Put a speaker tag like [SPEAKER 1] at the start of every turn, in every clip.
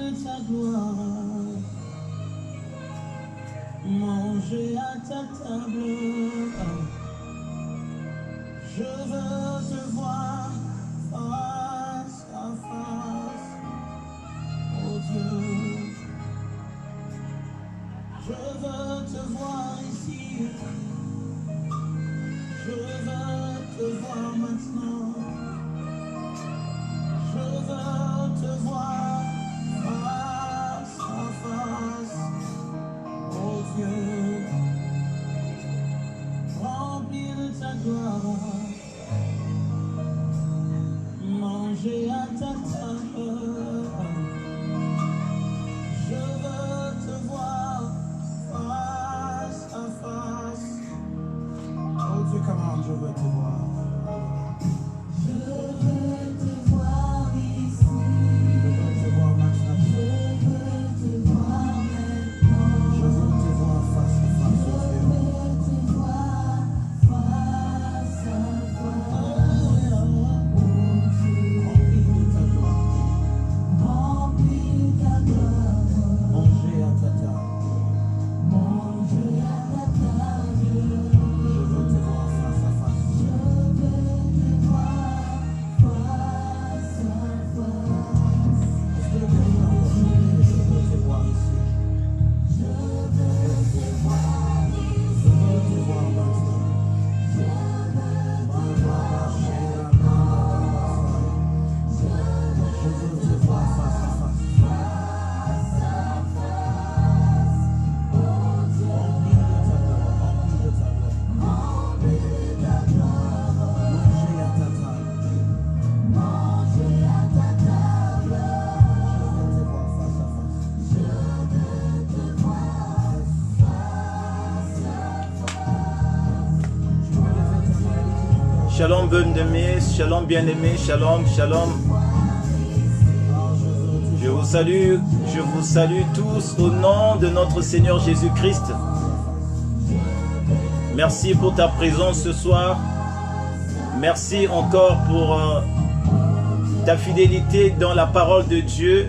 [SPEAKER 1] de ta gloire, manger à ta table. Je veux te voir face à face, oh Dieu. Je veux te voir ici, je veux te voir maintenant. Je veux te voir face à face, oh Dieu, rempli de ta gloire, manger à ta table. Je veux te voir face à face, oh Dieu, comment je veux te voir.
[SPEAKER 2] Shalom bien-aimés, shalom bien-aimés, shalom, shalom. Je vous salue tous au nom de notre Seigneur Jésus-Christ. Merci pour ta présence ce soir. Merci encore pour ta fidélité dans la parole de Dieu.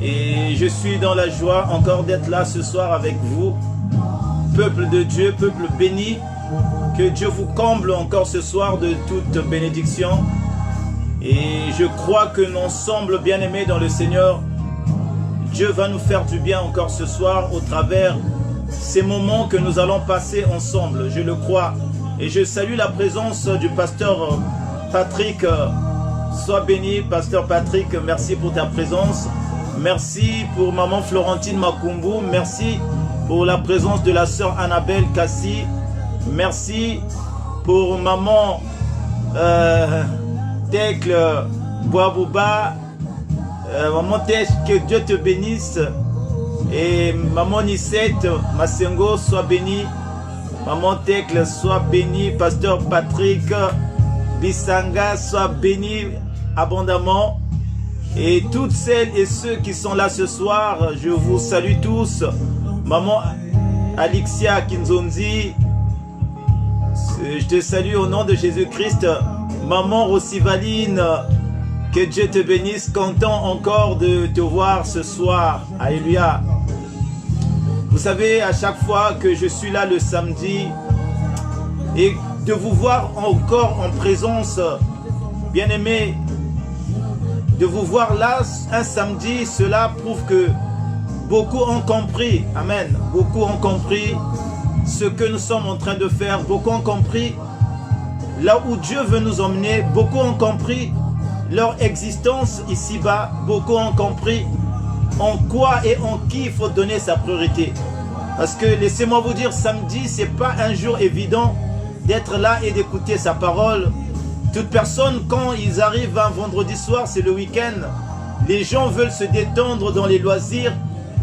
[SPEAKER 2] Et je suis dans la joie encore d'être là ce soir avec vous. Peuple de Dieu, peuple béni. Que Dieu vous comble encore ce soir de toute bénédiction. Et je crois que l'ensemble bien-aimés dans le Seigneur, Dieu va nous faire du bien encore ce soir au travers ces moments que nous allons passer ensemble. Je le crois. Et je salue la présence du pasteur Patrick. Sois béni, pasteur Patrick. Merci pour ta présence. Merci pour maman Florentine Makumbu. Merci pour la présence de la sœur Annabelle Kassi. Merci pour maman Tekle Boabouba. Maman Tesh, que Dieu te bénisse. Et maman Nisette Masengo, sois bénie. Maman Tekle, sois bénie. Pasteur Patrick Bissanga, sois béni abondamment. Et toutes celles et ceux qui sont là ce soir, je vous salue tous. Maman Alixia Kinzonzi, je te salue au nom de Jésus-Christ. Maman Rossivaline, que Dieu te bénisse. Content encore de te voir ce soir. Alléluia. Vous savez, à chaque fois que je suis là le samedi et de vous voir encore en présence, bien-aimés, de vous voir là un samedi, cela prouve que beaucoup ont compris. Amen. Beaucoup ont compris ce que nous sommes en train de faire. Beaucoup ont compris là où Dieu veut nous emmener. Beaucoup ont compris leur existence ici-bas. Beaucoup ont compris en quoi et en qui il faut donner sa priorité. Parce que laissez-moi vous dire, samedi, c'est pas un jour évident d'être là et d'écouter sa parole. Toute personne, quand ils arrivent un vendredi soir, c'est le week-end, les gens veulent se détendre dans les loisirs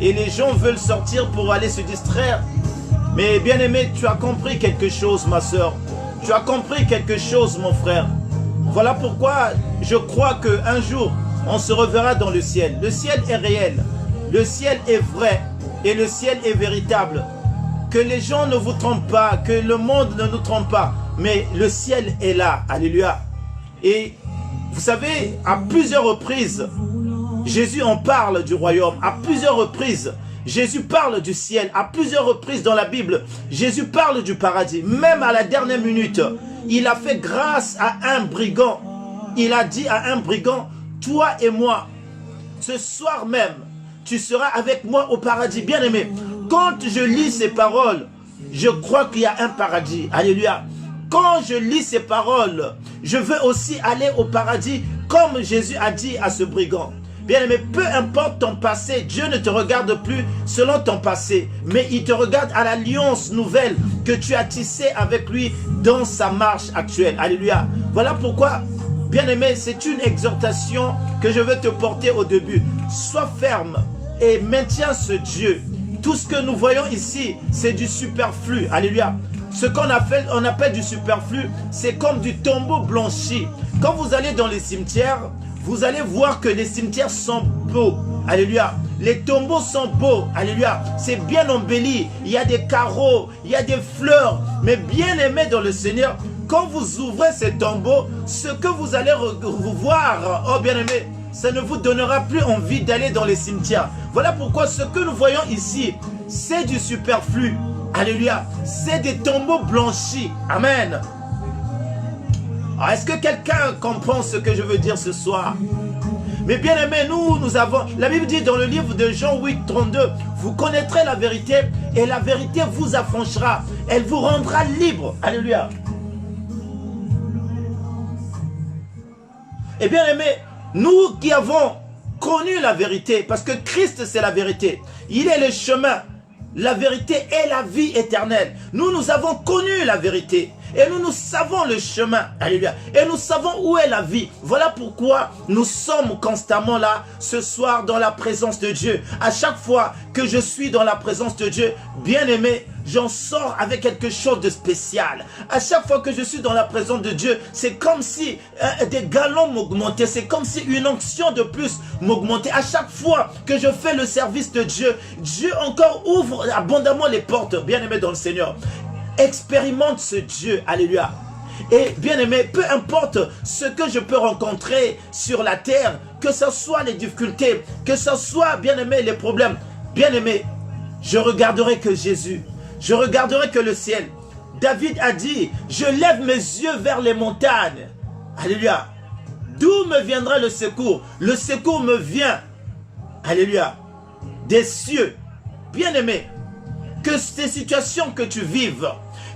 [SPEAKER 2] et les gens veulent sortir pour aller se distraire. Mais bien aimé, tu as compris quelque chose, ma soeur. Tu as compris quelque chose, mon frère. Voilà pourquoi je crois qu'un jour, on se reverra dans le ciel. Le ciel est réel, le ciel est vrai et le ciel est véritable. Que les gens ne vous trompent pas, que le monde ne nous trompe pas, mais le ciel est là. Alléluia. Et vous savez, à plusieurs reprises, Jésus en parle du royaume à plusieurs reprises. Jésus parle du ciel à plusieurs reprises dans la Bible. Jésus parle du paradis. Même à la dernière minute, il a fait grâce à un brigand. Il a dit à un brigand, toi et moi, ce soir même, tu seras avec moi au paradis. Bien-aimé, quand je lis ces paroles, je crois qu'il y a un paradis. Alléluia. Quand je lis ces paroles, je veux aussi aller au paradis comme Jésus a dit à ce brigand. Bien-aimé, peu importe ton passé, Dieu ne te regarde plus selon ton passé, mais il te regarde à l'alliance nouvelle que tu as tissée avec lui dans sa marche actuelle. Alléluia. Voilà pourquoi, bien-aimé, c'est une exhortation que je veux te porter au début. Sois ferme et maintiens ce Dieu. Tout ce que nous voyons ici, c'est du superflu. Alléluia. Ce qu'on appelle du superflu, c'est comme du tombeau blanchi. Quand vous allez dans les cimetières, vous allez voir que les cimetières sont beaux. Alléluia. Les tombeaux sont beaux. Alléluia. C'est bien embelli. Il y a des carreaux, il y a des fleurs. Mais bien aimé dans le Seigneur, quand vous ouvrez ces tombeaux, ce que vous allez voir, oh bien aimé, ça ne vous donnera plus envie d'aller dans les cimetières. Voilà pourquoi ce que nous voyons ici, c'est du superflu. Alléluia. C'est des tombeaux blanchis. Amen. Est-ce que quelqu'un comprend ce que je veux dire ce soir? Mais bien aimé, nous avons... La Bible dit dans le livre de Jean 8, 32, vous connaîtrez la vérité et la vérité vous affranchira. Elle vous rendra libre. Alléluia. Et bien aimé, nous qui avons connu la vérité, parce que Christ c'est la vérité, il est le chemin, la vérité et la vie éternelle. Nous avons connu la vérité. Et nous savons le chemin. Alléluia. Et nous savons où est la vie. Voilà pourquoi nous sommes constamment là, ce soir, dans la présence de Dieu. À chaque fois que je suis dans la présence de Dieu, bien aimé, j'en sors avec quelque chose de spécial. À chaque fois que je suis dans la présence de Dieu, c'est comme si des galons m'augmentaient. C'est comme si une onction de plus m'augmentait. À chaque fois que je fais le service de Dieu, Dieu encore ouvre abondamment les portes, bien aimé dans le Seigneur. Expérimente ce Dieu, alléluia. Et bien aimé, peu importe ce que je peux rencontrer sur la terre, que ce soit les difficultés, que ce soit, bien aimé, les problèmes, bien aimé, je regarderai que Jésus, je regarderai que le ciel. David a dit, je lève mes yeux vers les montagnes, alléluia. D'où me viendra le secours? Le secours me vient, alléluia, des cieux. Bien aimé, que ces situations que tu vives,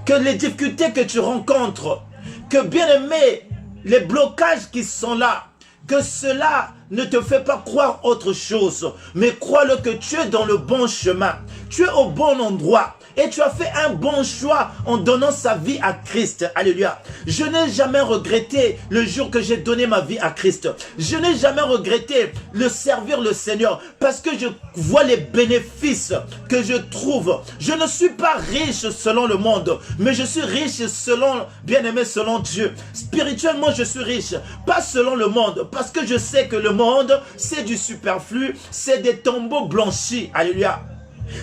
[SPEAKER 2] que les difficultés que tu rencontres, que bien aimé, les blocages qui sont là, que cela ne te fait pas croire autre chose, mais crois-le que tu es dans le bon chemin, tu es au bon endroit. Et tu as fait un bon choix en donnant sa vie à Christ. Alléluia. Je n'ai jamais regretté le jour que j'ai donné ma vie à Christ. Je n'ai jamais regretté le servir le Seigneur parce que je vois les bénéfices que je trouve. Je ne suis pas riche selon le monde, mais je suis riche selon, bien aimé, selon Dieu. Spirituellement, je suis riche, pas selon le monde, parce que je sais que le monde, c'est du superflu, c'est des tombeaux blanchis. Alléluia.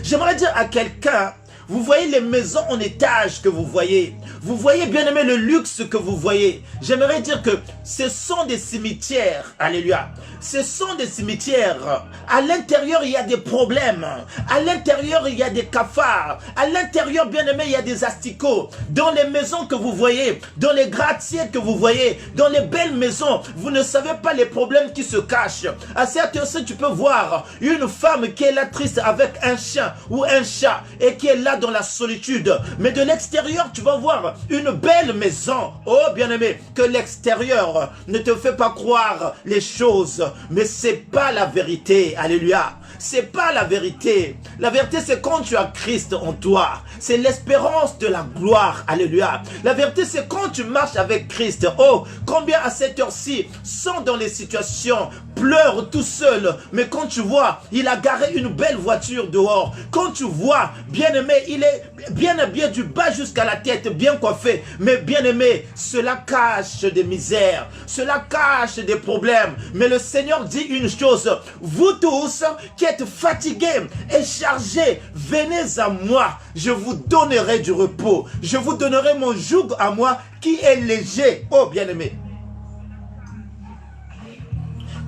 [SPEAKER 2] J'aimerais dire à quelqu'un, vous voyez les maisons en étage que vous voyez. Vous voyez bien aimé le luxe que vous voyez. J'aimerais dire que ce sont des cimetières. Alléluia. Ce sont des cimetières. À l'intérieur, il y a des problèmes. À l'intérieur, il y a des cafards. À l'intérieur, bien aimé, il y a des asticots. Dans les maisons que vous voyez, dans les gratte-ciels que vous voyez, dans les belles maisons, vous ne savez pas les problèmes qui se cachent. À certains instants, tu peux voir une femme qui est là triste avec un chien ou un chat et qui est là dans la solitude. Mais de l'extérieur, tu vas voir une belle maison. Oh, bien-aimé, que l'extérieur ne te fait pas croire les choses. Mais c'est pas la vérité. Alléluia. C'est pas la vérité. La vérité, c'est quand tu as Christ en toi. C'est l'espérance de la gloire. Alléluia. La vérité, c'est quand tu marches avec Christ. Oh, combien à cette heure-ci sont dans les situations, pleurent tout seul. Mais quand tu vois, il a garé une belle voiture dehors. Quand tu vois, bien-aimé, il est bien habillé du bas jusqu'à la tête, bien coiffé. Mais bien-aimé, cela cache des misères. Cela cache des problèmes. Mais le Seigneur dit une chose. Vous tous qui êtes fatigués et chargés, venez à moi. Je vous donnerai du repos. Je vous donnerai mon joug à moi qui est léger. Oh, bien-aimé.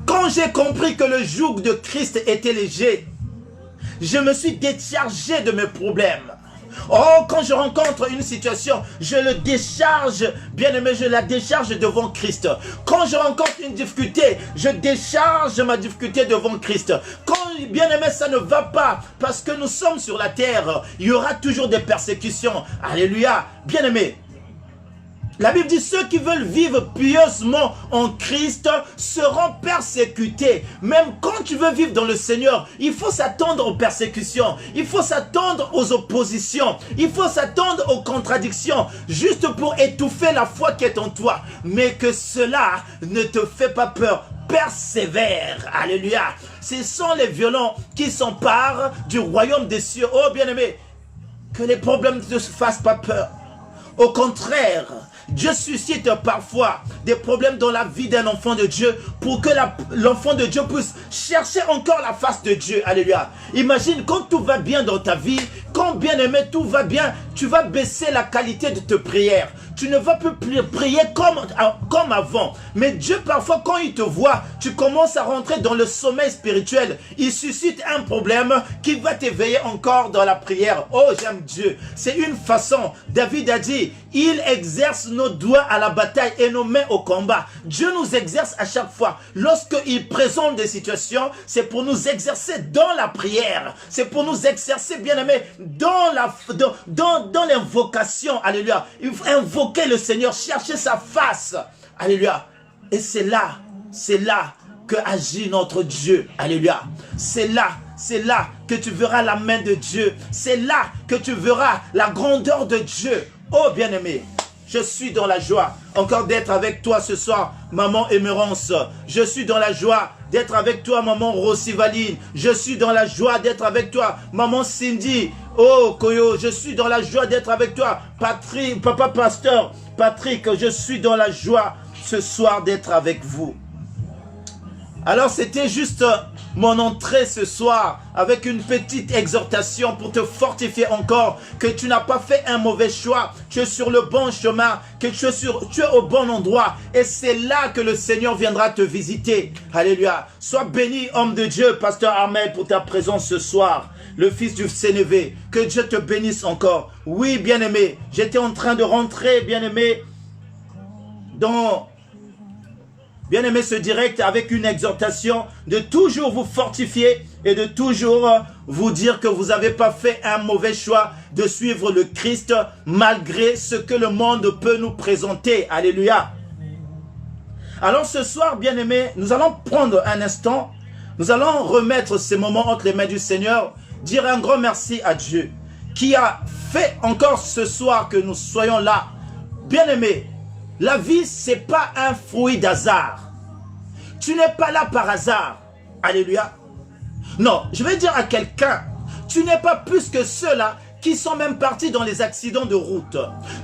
[SPEAKER 2] Quand Quand j'ai compris que le joug de Christ était léger, je me suis déchargé de mes problèmes. Oh, quand je rencontre une situation, je le décharge, bien-aimé, je la décharge devant Christ. Quand je rencontre une difficulté, je décharge ma difficulté devant Christ. Quand, bien-aimé, ça ne va pas, parce que nous sommes sur la terre, il y aura toujours des persécutions. Alléluia, bien-aimé. La Bible dit, ceux qui veulent vivre pieusement en Christ seront persécutés. Même quand tu veux vivre dans le Seigneur, il faut s'attendre aux persécutions. Il faut s'attendre aux oppositions. Il faut s'attendre aux contradictions, juste pour étouffer la foi qui est en toi. Mais que cela ne te fait pas peur. Persévère, alléluia. Ce sont les violents qui s'emparent du royaume des cieux. Oh bien-aimé, que les problèmes ne te fassent pas peur. Au contraire, Dieu suscite parfois des problèmes dans la vie d'un enfant de Dieu pour que l'enfant de Dieu puisse chercher encore la face de Dieu. Alléluia. Imagine quand tout va bien dans ta vie, quand bien aimé tout va bien, tu vas baisser la qualité de tes prières. Tu ne vas plus prier comme avant. Mais Dieu, parfois, quand il te voit, tu commences à rentrer dans le sommeil spirituel. Il suscite un problème qui va t'éveiller encore dans la prière. Oh, j'aime Dieu. C'est une façon. David a dit, il exerce nos doigts à la bataille et nos mains au combat. Dieu nous exerce à chaque fois. Lorsqu'il présente des situations, c'est pour nous exercer dans la prière. C'est pour nous exercer, bien-aimés, dans l'invocation. Alléluia. Il faut invoquer le Seigneur, chercher sa face. Alléluia. Et c'est là que agit notre Dieu. Alléluia. C'est là que tu verras la main de Dieu. C'est là que tu verras la grandeur de Dieu. Oh bien-aimé, je suis dans la joie encore d'être avec toi ce soir, maman Émérance. Je suis dans la joie d'être avec toi, maman Rosivaline. Je suis dans la joie d'être avec toi, maman Cindy. Oh Koyo, je suis dans la joie d'être avec toi, Patrick, papa pasteur Patrick. Je suis dans la joie ce soir d'être avec vous. Alors c'était juste mon entrée ce soir avec une petite exhortation pour te fortifier encore que tu n'as pas fait un mauvais choix, tu es sur le bon chemin, que tu es au bon endroit et c'est là que le Seigneur viendra te visiter. Alléluia. Sois béni, homme de Dieu, pasteur Armel, pour ta présence ce soir. Le fils du Sénévé, que Dieu te bénisse encore. Oui, bien-aimé, j'étais en train de rentrer, bien-aimé, dans... Bien-aimé, ce direct avec une exhortation de toujours vous fortifier et de toujours vous dire que vous n'avez pas fait un mauvais choix de suivre le Christ malgré ce que le monde peut nous présenter. Alléluia. Alors ce soir, bien-aimé, nous allons prendre un instant, nous allons remettre ces moments entre les mains du Seigneur, dire un grand merci à Dieu qui a fait encore ce soir que nous soyons là. Bien-aimé, la vie, ce n'est pas un fruit d'hasard. Tu n'es pas là par hasard. Alléluia. Non, je vais dire à quelqu'un, tu n'es pas plus que ceux-là qui sont même partis dans les accidents de route.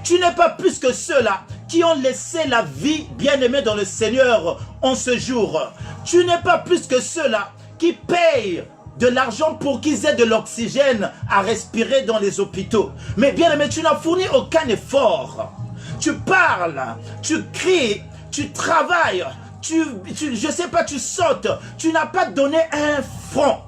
[SPEAKER 2] Tu n'es pas plus que ceux-là qui ont laissé la vie bien-aimée dans le Seigneur en ce jour. Tu n'es pas plus que ceux-là qui payent de l'argent pour qu'ils aient de l'oxygène à respirer dans les hôpitaux. Mais bien-aimé, tu n'as fourni aucun effort. Tu parles, tu cries, tu travailles, je sais pas, tu sautes, tu n'as pas donné un franc.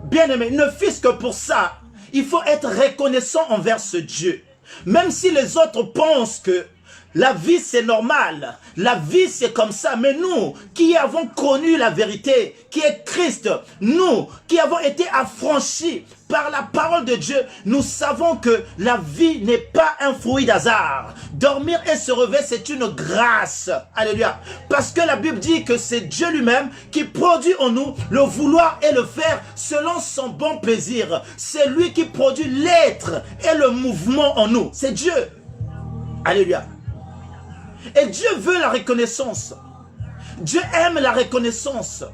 [SPEAKER 2] Bien-aimé, ne fût-ce que pour ça, il faut être reconnaissant envers ce Dieu. Même si les autres pensent que la vie c'est normal, la vie c'est comme ça, mais nous qui avons connu la vérité, qui est Christ, nous qui avons été affranchis par la parole de Dieu, nous savons que la vie n'est pas un fruit d'hasard. Dormir et se réveiller, c'est une grâce. Alléluia. Parce que la Bible dit que c'est Dieu lui-même qui produit en nous le vouloir et le faire selon son bon plaisir. C'est lui qui produit l'être et le mouvement en nous. C'est Dieu. Alléluia. Et Dieu veut la reconnaissance. Dieu aime la reconnaissance.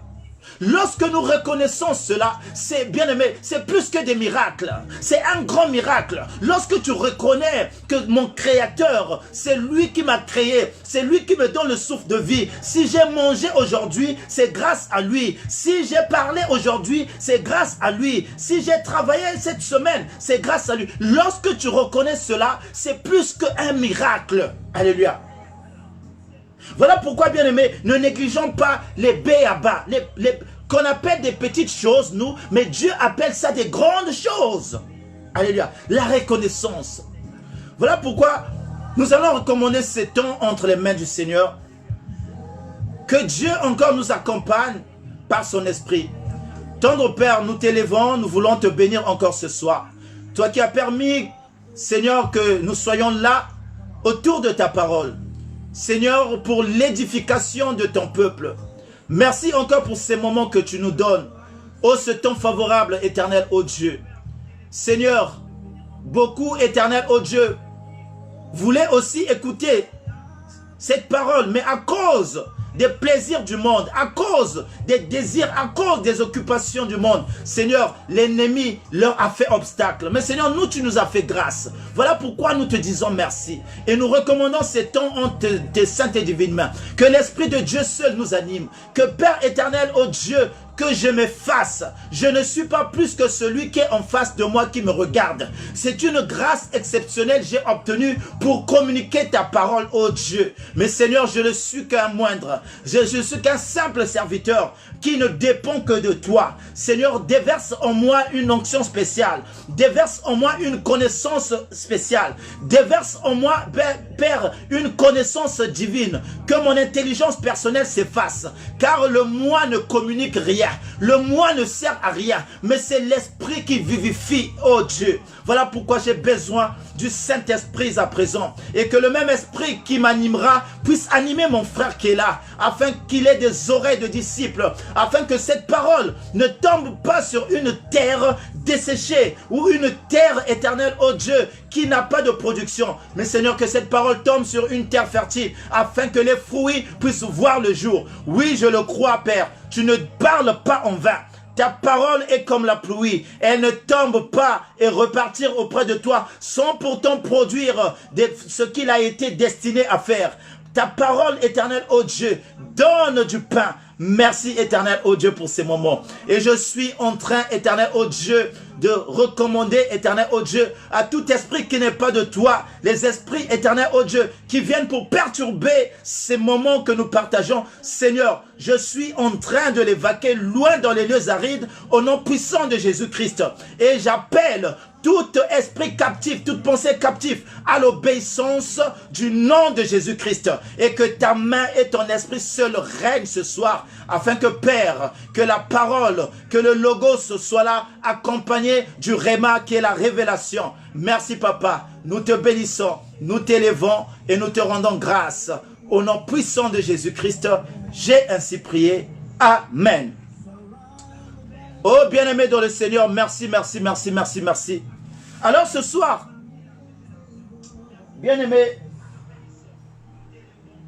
[SPEAKER 2] Lorsque nous reconnaissons cela, c'est bien aimé, c'est plus que des miracles. C'est un grand miracle. Lorsque tu reconnais que mon Créateur, c'est lui qui m'a créé, c'est lui qui me donne le souffle de vie. Si j'ai mangé aujourd'hui, c'est grâce à lui. Si j'ai parlé aujourd'hui, c'est grâce à lui. Si j'ai travaillé cette semaine, c'est grâce à lui. Lorsque tu reconnais cela, c'est plus qu'un miracle. Alléluia. Voilà pourquoi, bien-aimés, ne négligeons pas les b.a.-ba, qu'on appelle des petites choses, nous, mais Dieu appelle ça des grandes choses. Alléluia. La reconnaissance. Voilà pourquoi nous allons recommander ces temps entre les mains du Seigneur. Que Dieu encore nous accompagne par son esprit. Tendre Père, nous t'élevons, nous voulons te bénir encore ce soir. Toi qui as permis, Seigneur, que nous soyons là autour de ta parole. Seigneur, pour l'édification de ton peuple. Merci encore pour ces moments que tu nous donnes. Oh, ce temps favorable, éternel, ô Dieu. Seigneur, beaucoup, éternel, ô Dieu, voulaient aussi écouter cette parole, mais à cause des plaisirs du monde, à cause des désirs, à cause des occupations du monde, Seigneur, l'ennemi leur a fait obstacle. Mais Seigneur, nous, tu nous as fait grâce. Voilà pourquoi nous te disons merci. Et nous recommandons ces temps entre tes saintes et divines mains. Que l'Esprit de Dieu seul nous anime. Que Père éternel, ô Dieu, que je m'efface. Je ne suis pas plus que celui qui est en face de moi qui me regarde. C'est une grâce exceptionnelle que j'ai obtenue pour communiquer ta parole, ô Dieu. Mais Seigneur, je ne suis qu'un moindre. Je suis qu'un simple serviteur qui ne dépend que de toi. Seigneur, déverse en moi une onction spéciale. Déverse en moi une connaissance spéciale. Déverse en moi, Père, une connaissance divine. Que mon intelligence personnelle s'efface. Car le moi ne communique rien. Le moi ne sert à rien. Mais c'est l'esprit qui vivifie, oh Dieu. Voilà pourquoi j'ai besoin du Saint-Esprit à présent. Et que le même esprit qui m'animera puisse animer mon frère qui est là. Afin qu'il ait des oreilles de disciples. Afin que cette parole ne tombe pas sur une terre desséchée. Ou une terre éternelle, oh Dieu, qui n'a pas de production. Mais Seigneur, que cette parole tombe sur une terre fertile. Afin que les fruits puissent voir le jour. Oui, je le crois, Père. Tu ne parles pas en vain. Ta parole est comme la pluie. Elle ne tombe pas et repartir auprès de toi sans pourtant produire ce qu'il a été destiné à faire. Ta parole éternelle, ô Dieu, donne du pain. Merci éternel, ô Dieu, pour ces moments. Et je suis en train, éternel, ô Dieu, de recommander, éternel, ô Dieu, à tout esprit qui n'est pas de toi, les esprits, éternel, ô Dieu, qui viennent pour perturber ces moments que nous partageons. Seigneur, je suis en train de l'évacuer loin dans les lieux arides au nom puissant de Jésus-Christ. Et j'appelle tout esprit captif, toute pensée captive à l'obéissance du nom de Jésus-Christ. Et que ta main et ton esprit seul règnent ce soir. Afin que Père, que la parole, que le logos soit là, accompagné du réma qui est la révélation. Merci Papa, nous te bénissons, nous t'élevons et nous te rendons grâce. Au nom puissant de Jésus-Christ, j'ai ainsi prié. Amen. Oh bien-aimé dans le Seigneur, merci, merci, merci, merci, merci. Alors ce soir, bien-aimé,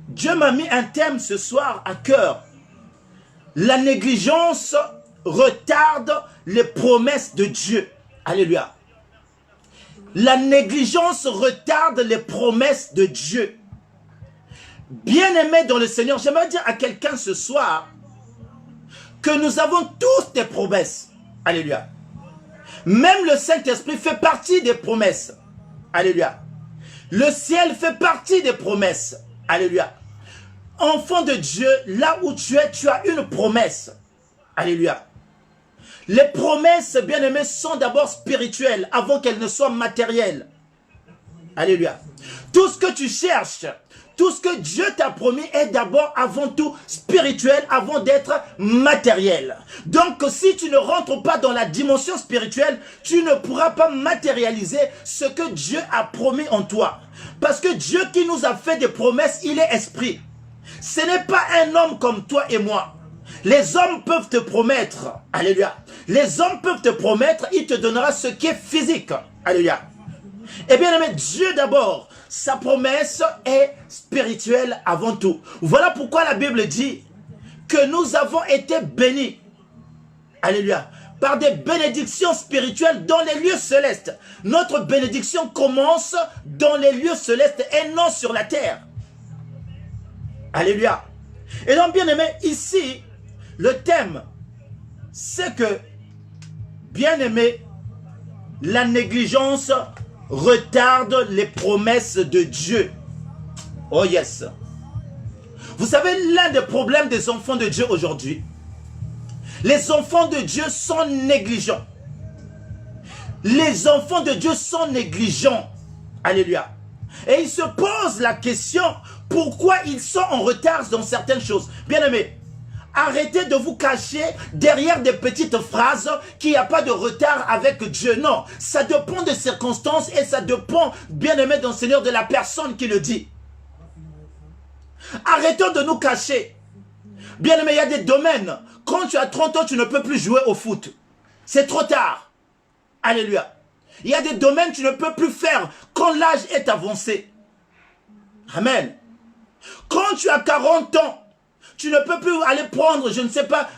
[SPEAKER 2] Dieu m'a mis un thème ce soir à cœur. La négligence retarde les promesses de Dieu. Alléluia. La négligence retarde les promesses de Dieu. Bien-aimé dans le Seigneur, j'aimerais dire à quelqu'un ce soir que nous avons tous des promesses. Alléluia. Même le Saint-Esprit fait partie des promesses. Alléluia. Le ciel fait partie des promesses. Alléluia. Enfant de Dieu, là où tu es, tu as une promesse. Alléluia. Les promesses, bien-aimés, sont d'abord spirituelles avant qu'elles ne soient matérielles. Alléluia. Tout ce que tu cherches, tout ce que Dieu t'a promis est d'abord avant tout spirituel avant d'être matériel. Donc si tu ne rentres pas dans la dimension spirituelle, tu ne pourras pas matérialiser ce que Dieu a promis en toi. Parce que Dieu qui nous a fait des promesses, il est esprit. Ce n'est pas un homme comme toi et moi. Les hommes peuvent te promettre, alléluia. Les hommes peuvent te promettre, il te donnera ce qui est physique, alléluia. Eh bien aimé, Dieu d'abord, sa promesse est spirituelle avant tout. Voilà pourquoi la Bible dit que nous avons été bénis, alléluia, par des bénédictions spirituelles dans les lieux célestes. Notre bénédiction commence dans les lieux célestes et non sur la terre. Alléluia. Et donc bien aimé, ici, le thème, c'est que, bien aimé, la négligence retarde les promesses de Dieu. Oh yes. Vous savez, l'un des problèmes des enfants de Dieu aujourd'hui, les enfants de Dieu sont négligents. Les enfants de Dieu sont négligents. Alléluia. Et ils se posent la question, pourquoi ils sont en retard dans certaines choses. Bien-aimés, arrêtez de vous cacher derrière des petites phrases qu'il n'y a pas de retard avec Dieu. Non, ça dépend des circonstances et ça dépend, bien-aimé dans le Seigneur, de la personne qui le dit. Arrêtons de nous cacher. Bien-aimé, il y a des domaines. Quand tu as 30 ans, tu ne peux plus jouer au foot. C'est trop tard. Alléluia. Il y a des domaines que tu ne peux plus faire quand l'âge est avancé. Amen. Quand tu as 40 ans, tu ne peux plus aller prendre, je ne sais pas,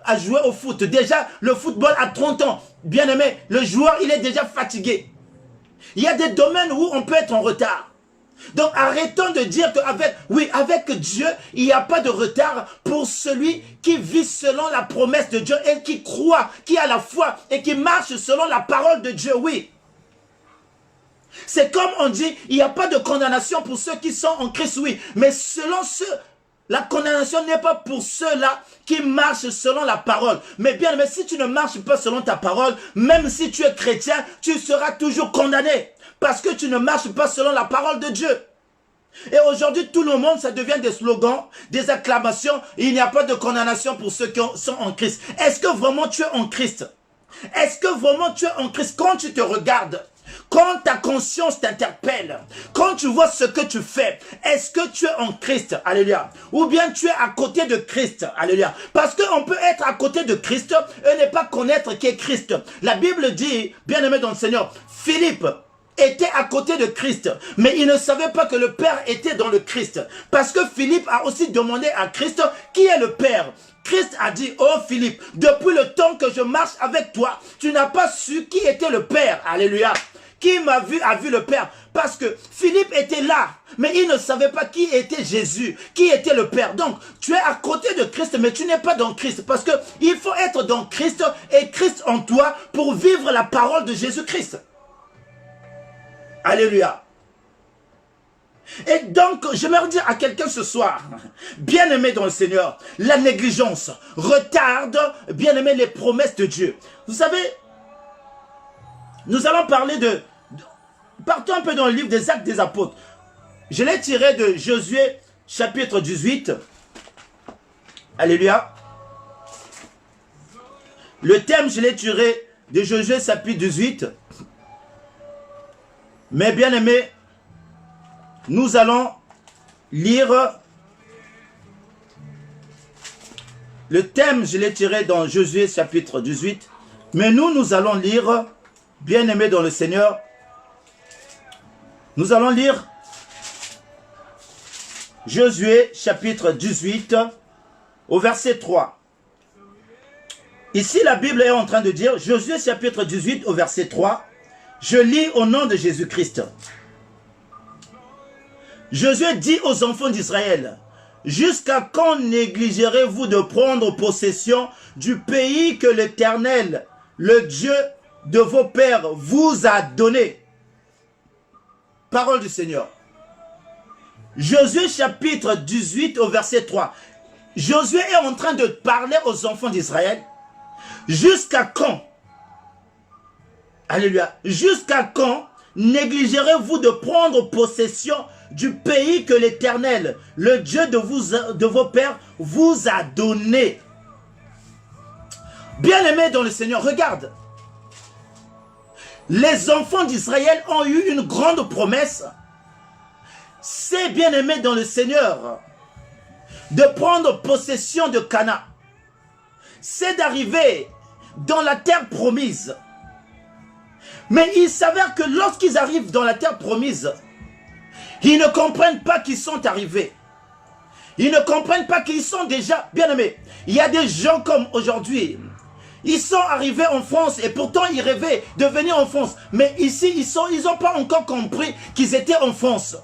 [SPEAKER 2] à jouer au foot. Déjà, le football à 30 ans, bien aimé, le joueur, il est déjà fatigué. Il y a des domaines où on peut être en retard. Donc, arrêtons de dire qu'avec Dieu, il n'y a pas de retard pour celui qui vit selon la promesse de Dieu et qui croit, qui a la foi et qui marche selon la parole de Dieu, oui. C'est comme on dit, il n'y a pas de condamnation pour ceux qui sont en Christ, oui. Mais selon ceux, la condamnation n'est pas pour ceux-là qui marchent selon la parole. Mais bien, mais si tu ne marches pas selon ta parole, même si tu es chrétien, tu seras toujours condamné. Parce que tu ne marches pas selon la parole de Dieu. Et aujourd'hui, tout le monde, ça devient des slogans, des acclamations. Il n'y a pas de condamnation pour ceux qui sont en Christ. Est-ce que vraiment tu es en Christ? Est-ce que vraiment tu es en Christ? Quand tu te regardes, quand ta conscience t'interpelle, quand tu vois ce que tu fais, est-ce que tu es en Christ? Alléluia. Ou bien tu es à côté de Christ? Alléluia. Parce qu'on peut être à côté de Christ et ne pas connaître qui est Christ. La Bible dit, bien aimé dans le Seigneur, Philippe était à côté de Christ, mais il ne savait pas que le Père était dans le Christ. Parce que Philippe a aussi demandé à Christ qui est le Père. Christ a dit, oh Philippe, depuis le temps que je marche avec toi, tu n'as pas su qui était le Père. Alléluia. Qui m'a vu a vu le Père. Parce que Philippe était là, mais il ne savait pas qui était Jésus, qui était le Père. Donc, tu es à côté de Christ, mais tu n'es pas dans Christ. Parce que il faut être dans Christ et Christ en toi pour vivre la parole de Jésus-Christ. Alléluia. Et donc, j'aimerais dire à quelqu'un ce soir, bien-aimé dans le Seigneur, la négligence retarde, bien-aimé, les promesses de Dieu. Vous savez, nous allons parler partons un peu dans le livre des Actes des Apôtres. Je l'ai tiré de Josué, chapitre 18. Alléluia. Le thème, je l'ai tiré de Josué, chapitre 18. Mais bien aimé, nous allons lire le thème, je l'ai tiré dans Josué chapitre 18. Mais nous allons lire, bien aimé dans le Seigneur, nous allons lire Josué chapitre 18 au verset 3. Ici la Bible est en train de dire, Josué chapitre 18 au verset 3. Je lis au nom de Jésus-Christ. Josué dit aux enfants d'Israël, jusqu'à quand négligerez-vous de prendre possession du pays que l'Éternel, le Dieu de vos pères, vous a donné? Parole du Seigneur. Josué chapitre 18 au verset 3. Josué est en train de parler aux enfants d'Israël. Jusqu'à quand? Alléluia. Jusqu'à quand négligerez-vous de prendre possession du pays que l'Éternel, le Dieu de vos pères, vous a donné? Bien-aimés dans le Seigneur, regarde. Les enfants d'Israël ont eu une grande promesse. C'est, bien-aimés dans le Seigneur, de prendre possession de Canaan. C'est d'arriver dans la terre promise. Mais il s'avère que lorsqu'ils arrivent dans la terre promise, ils ne comprennent pas qu'ils sont arrivés. Ils ne comprennent pas qu'ils sont déjà bien-aimés. Il y a des gens comme aujourd'hui, ils sont arrivés en France et pourtant ils rêvaient de venir en France. Mais ici, ils n'ont pas encore compris qu'ils étaient en France.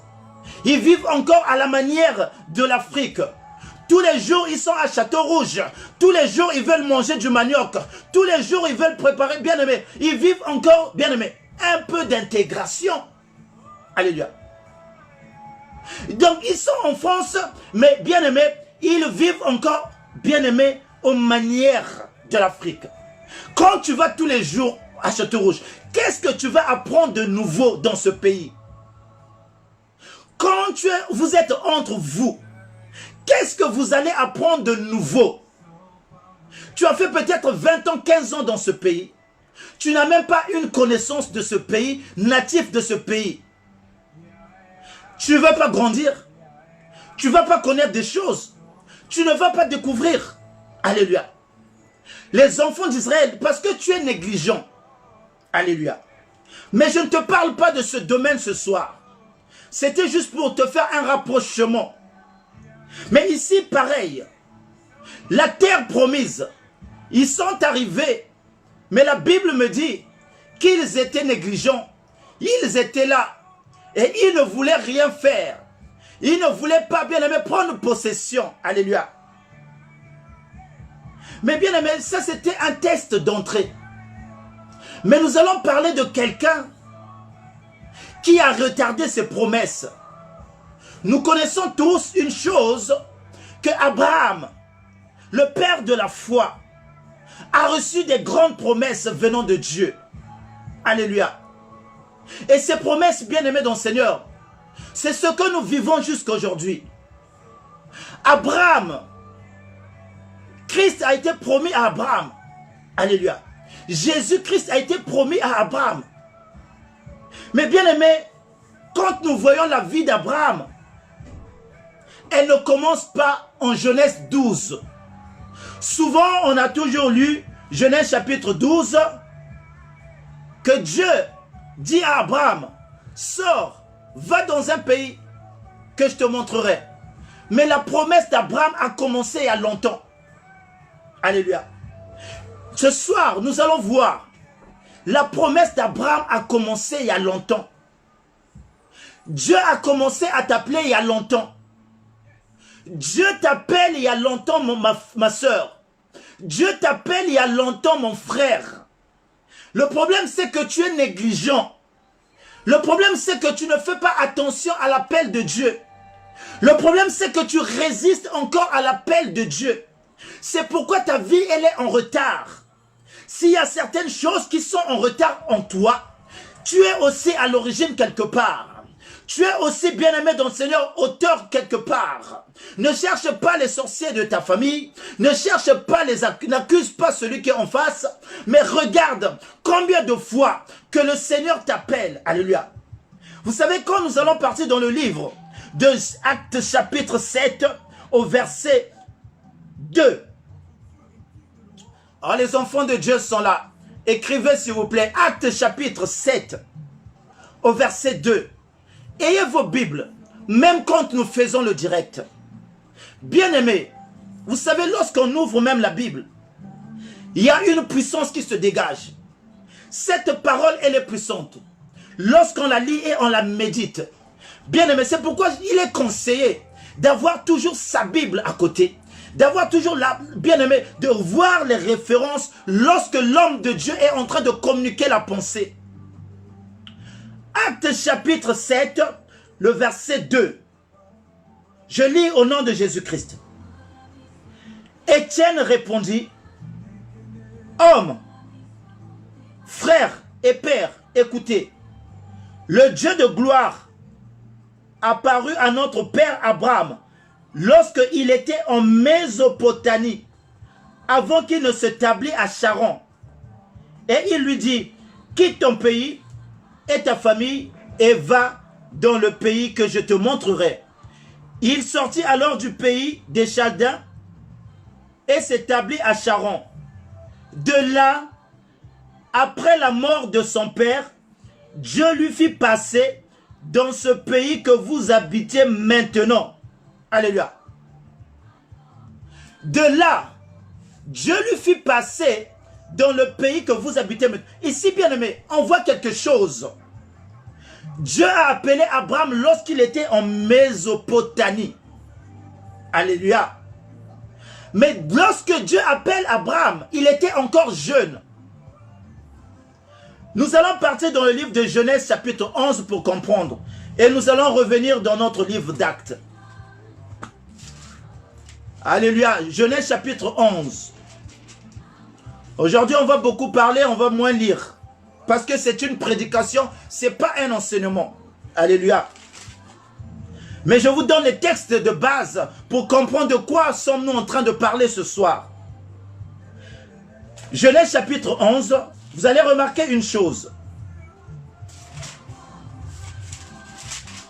[SPEAKER 2] Ils vivent encore à la manière de l'Afrique. Tous les jours, ils sont à Château-Rouge. Tous les jours, ils veulent manger du manioc. Tous les jours, ils veulent préparer, bien-aimés. Ils vivent encore, bien-aimés, un peu d'intégration. Alléluia.
[SPEAKER 3] Donc ils sont en France, mais bien aimés, ils vivent encore bien aimés aux manières de l'Afrique. Quand tu vas tous les jours à Château-Rouge, qu'est-ce que tu vas apprendre de nouveau dans ce pays? Quand vous êtes entre vous, qu'est-ce que vous allez apprendre de nouveau? Tu as fait peut-être 20 ans, 15 ans dans ce pays. Tu n'as même pas une connaissance de ce pays, natif de ce pays. Tu ne vas pas grandir. Tu ne vas pas connaître des choses. Tu ne vas pas découvrir. Alléluia. Les enfants d'Israël, parce que tu es négligent. Alléluia. Mais je ne te parle pas de ce domaine ce soir. C'était juste pour te faire un rapprochement. Mais ici, pareil. La terre promise, ils sont arrivés. Mais la Bible me dit qu'ils étaient négligents. Ils étaient là. Et ils ne voulaient rien faire. Ils ne voulaient pas, bien aimé, prendre possession. Alléluia. Mais bien aimé, ça c'était un test d'entrée. Mais nous allons parler de quelqu'un qui a retardé ses promesses. Nous connaissons tous une chose, que Abraham, le père de la foi, a reçu des grandes promesses venant de Dieu. Alléluia. Et ces promesses, bien-aimées dans le Seigneur, c'est ce que nous vivons jusqu'à aujourd'hui. Abraham, Christ a été promis à Abraham. Alléluia. Jésus-Christ a été promis à Abraham. Mais bien-aimés, quand nous voyons la vie d'Abraham, elle ne commence pas en Genèse 12. Souvent, on a toujours lu Genèse chapitre 12, que Dieu dit à Abraham, sors, va dans un pays que je te montrerai. Mais la promesse d'Abraham a commencé il y a longtemps. Alléluia. Ce soir, nous allons voir, la promesse d'Abraham a commencé il y a longtemps. Dieu a commencé à t'appeler il y a longtemps. Dieu t'appelle il y a longtemps, ma soeur. Dieu t'appelle il y a longtemps, mon frère. Le problème, c'est que tu es négligent. Le problème, c'est que tu ne fais pas attention à l'appel de Dieu. Le problème, c'est que tu résistes encore à l'appel de Dieu. C'est pourquoi ta vie, elle est en retard. S'il y a certaines choses qui sont en retard en toi, tu es aussi à l'origine quelque part. Tu es aussi bien-aimé dans le Seigneur, auteur quelque part. Ne cherche pas les sorciers de ta famille. Ne cherche pas n'accuse pas celui qui est en face. Mais regarde combien de fois que le Seigneur t'appelle. Alléluia. Vous savez, quand nous allons partir dans le livre de Actes chapitre 7 au verset 2. Alors les enfants de Dieu sont là. Écrivez s'il vous plaît. Actes chapitre 7 au verset 2. Ayez vos Bibles, même quand nous faisons le direct. Bien-aimés, vous savez, lorsqu'on ouvre même la Bible, il y a une puissance qui se dégage. Cette parole, elle est puissante. Lorsqu'on la lit et on la médite. Bien-aimés, c'est pourquoi il est conseillé d'avoir toujours sa Bible à côté. D'avoir toujours, bien-aimé, de voir les références lorsque l'homme de Dieu est en train de communiquer la pensée. Actes chapitre 7, le verset 2. Je lis au nom de Jésus-Christ. Étienne répondit, homme, frère et père, écoutez, le Dieu de gloire apparut à notre père Abraham lorsqu'il était en Mésopotamie, avant qu'il ne s'établisse à Charan. Et il lui dit, quitte ton pays et ta famille et va dans le pays que je te montrerai. Il sortit alors du pays des Chaldéens et s'établit à Charan. De là, après la mort de son père, Dieu lui fit passer dans ce pays que vous habitez maintenant. Alléluia. De là, Dieu lui fit passer dans le pays que vous habitez maintenant. Ici, bien aimé, on voit quelque chose. Dieu a appelé Abraham lorsqu'il était en Mésopotamie. Alléluia. Mais lorsque Dieu appelle Abraham, il était encore jeune. Nous allons partir dans le livre de Genèse chapitre 11 pour comprendre. Et nous allons revenir dans notre livre d'Actes. Alléluia. Genèse chapitre 11. Aujourd'hui, on va beaucoup parler, on va moins lire. Parce que c'est une prédication, ce n'est pas un enseignement. Alléluia. Mais je vous donne les textes de base pour comprendre de quoi sommes-nous en train de parler ce soir. Genèse chapitre 11, vous allez remarquer une chose.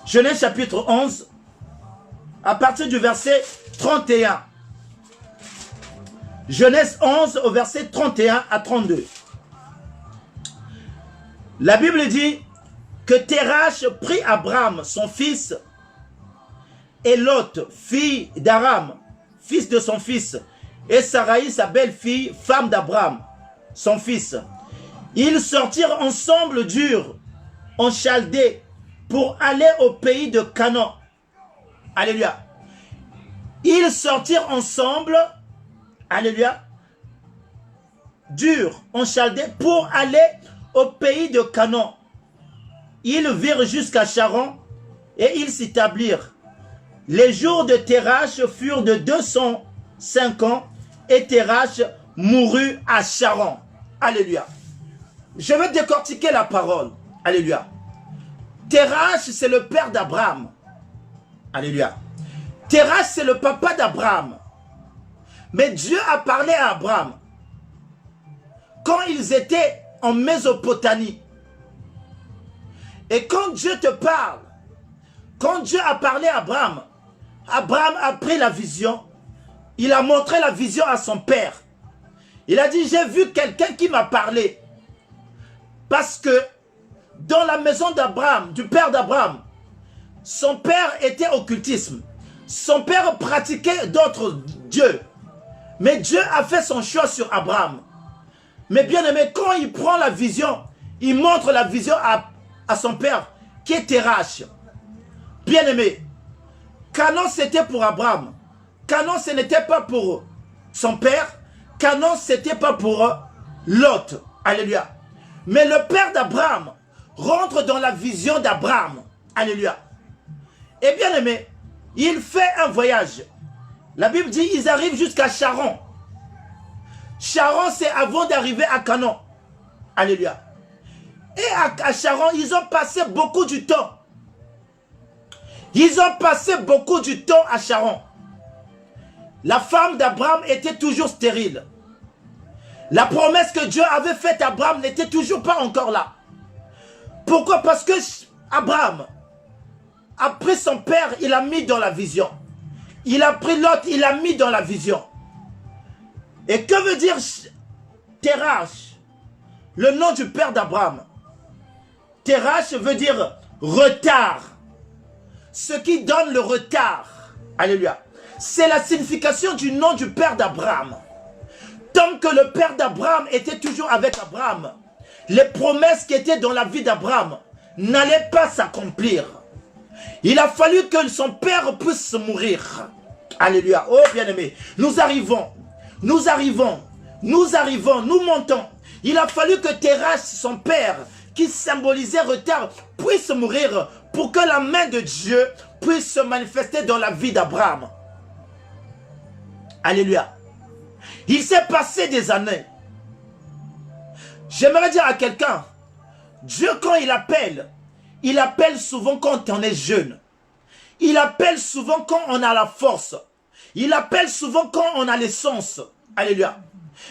[SPEAKER 3] Genèse chapitre 11, à partir du verset 31. Genèse 11 au verset 31 à 32. La Bible dit que Térach prit Abraham, son fils, et Lot, fille d'Aram, fils de son fils, et Sarai, sa belle-fille, femme d'Abraham, son fils. Ils sortirent ensemble d'Ur, en Chaldée, pour aller au pays de Canaan. Alléluia. Ils sortirent ensemble, alléluia, d'Ur, en Chaldée, pour aller au pays de Canaan. Ils virent jusqu'à Charan, et ils s'établirent. Les jours de Térach furent de 205 ans, et Térach mourut à Charan. Alléluia. Je vais décortiquer la parole. Alléluia. Térach, c'est le père d'Abraham. Alléluia. Térach, c'est le papa d'Abraham. Mais Dieu a parlé à Abraham quand ils étaient en Mésopotamie. Et quand Dieu te parle, quand Dieu a parlé à Abraham, Abraham a pris la vision. Il a montré la vision à son père. Il a dit, j'ai vu quelqu'un qui m'a parlé. Parce que dans la maison d'Abraham, du père d'Abraham, son père était occultisme. Son père pratiquait d'autres dieux. Mais Dieu a fait son choix sur Abraham. Mais bien aimé, quand il prend la vision, il montre la vision à son père, qui est Térach. Bien aimé, Canaan c'était pour Abraham. Canaan ce n'était pas pour son père. Canaan c'était pas pour Lot. Alléluia. Mais le père d'Abraham rentre dans la vision d'Abraham. Alléluia. Et bien aimé, il fait un voyage. La Bible dit ils arrivent jusqu'à Charan. Charan c'est avant d'arriver à Canaan. Alléluia. Et à Charan, ils ont passé beaucoup du temps. Ils ont passé beaucoup du temps à Charan. La femme d'Abraham était toujours stérile. La promesse que Dieu avait faite à Abraham n'était toujours pas encore là. Pourquoi? Parce que Abraham a pris son père, il l'a mis dans la vision. Il a pris Lot, il l'a mis dans la vision. Et que veut dire Térach? Le nom du père d'Abraham. Térach veut dire retard. Ce qui donne le retard. Alléluia. C'est la signification du nom du père d'Abraham. Tant que le père d'Abraham était toujours avec Abraham, les promesses qui étaient dans la vie d'Abraham n'allaient pas s'accomplir. Il a fallu que son père puisse mourir. Alléluia. Oh bien-aimé, nous arrivons, nous montons. Il a fallu que Térach, son père, qui symbolisait retard, puisse mourir pour que la main de Dieu puisse se manifester dans la vie d'Abraham. Alléluia. Il s'est passé des années. J'aimerais dire à quelqu'un, Dieu quand il appelle souvent quand on est jeune. Il appelle souvent quand on a la force. Il appelle souvent quand on a l'essence. Alléluia.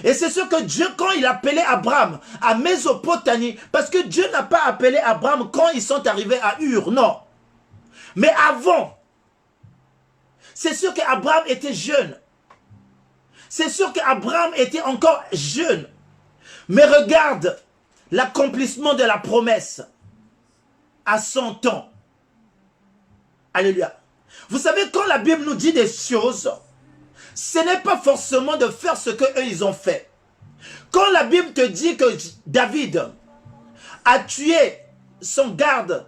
[SPEAKER 3] Et c'est ce que Dieu, quand il appelait Abraham à Mésopotamie, parce que Dieu n'a pas appelé Abraham quand ils sont arrivés à Ur, non. Mais avant, c'est sûr qu'Abraham était jeune. C'est sûr qu'Abraham était encore jeune. Mais regarde l'accomplissement de la promesse à 100 ans. Alléluia. Vous savez, quand la Bible nous dit des choses, ce n'est pas forcément de faire ce qu'eux ils ont fait. Quand la Bible te dit que David a tué son garde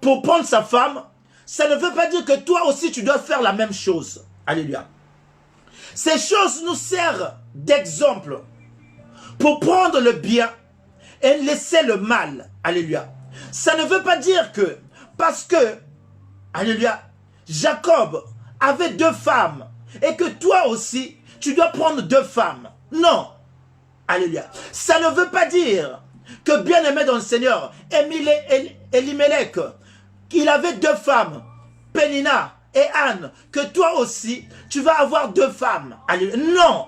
[SPEAKER 3] pour prendre sa femme, ça ne veut pas dire que toi aussi tu dois faire la même chose. Alléluia. Ces choses nous servent d'exemple pour prendre le bien et laisser le mal. Alléluia. Ça ne veut pas dire que parce que, alléluia, Jacob avait 2 femmes et que toi aussi, tu dois prendre 2 femmes. Non. Alléluia. Ça ne veut pas dire que bien-aimé dans le Seigneur, Elimelech, qu'il avait 2 femmes, Pénina et Anne, que toi aussi, tu vas avoir 2 femmes. Alléluia. Non.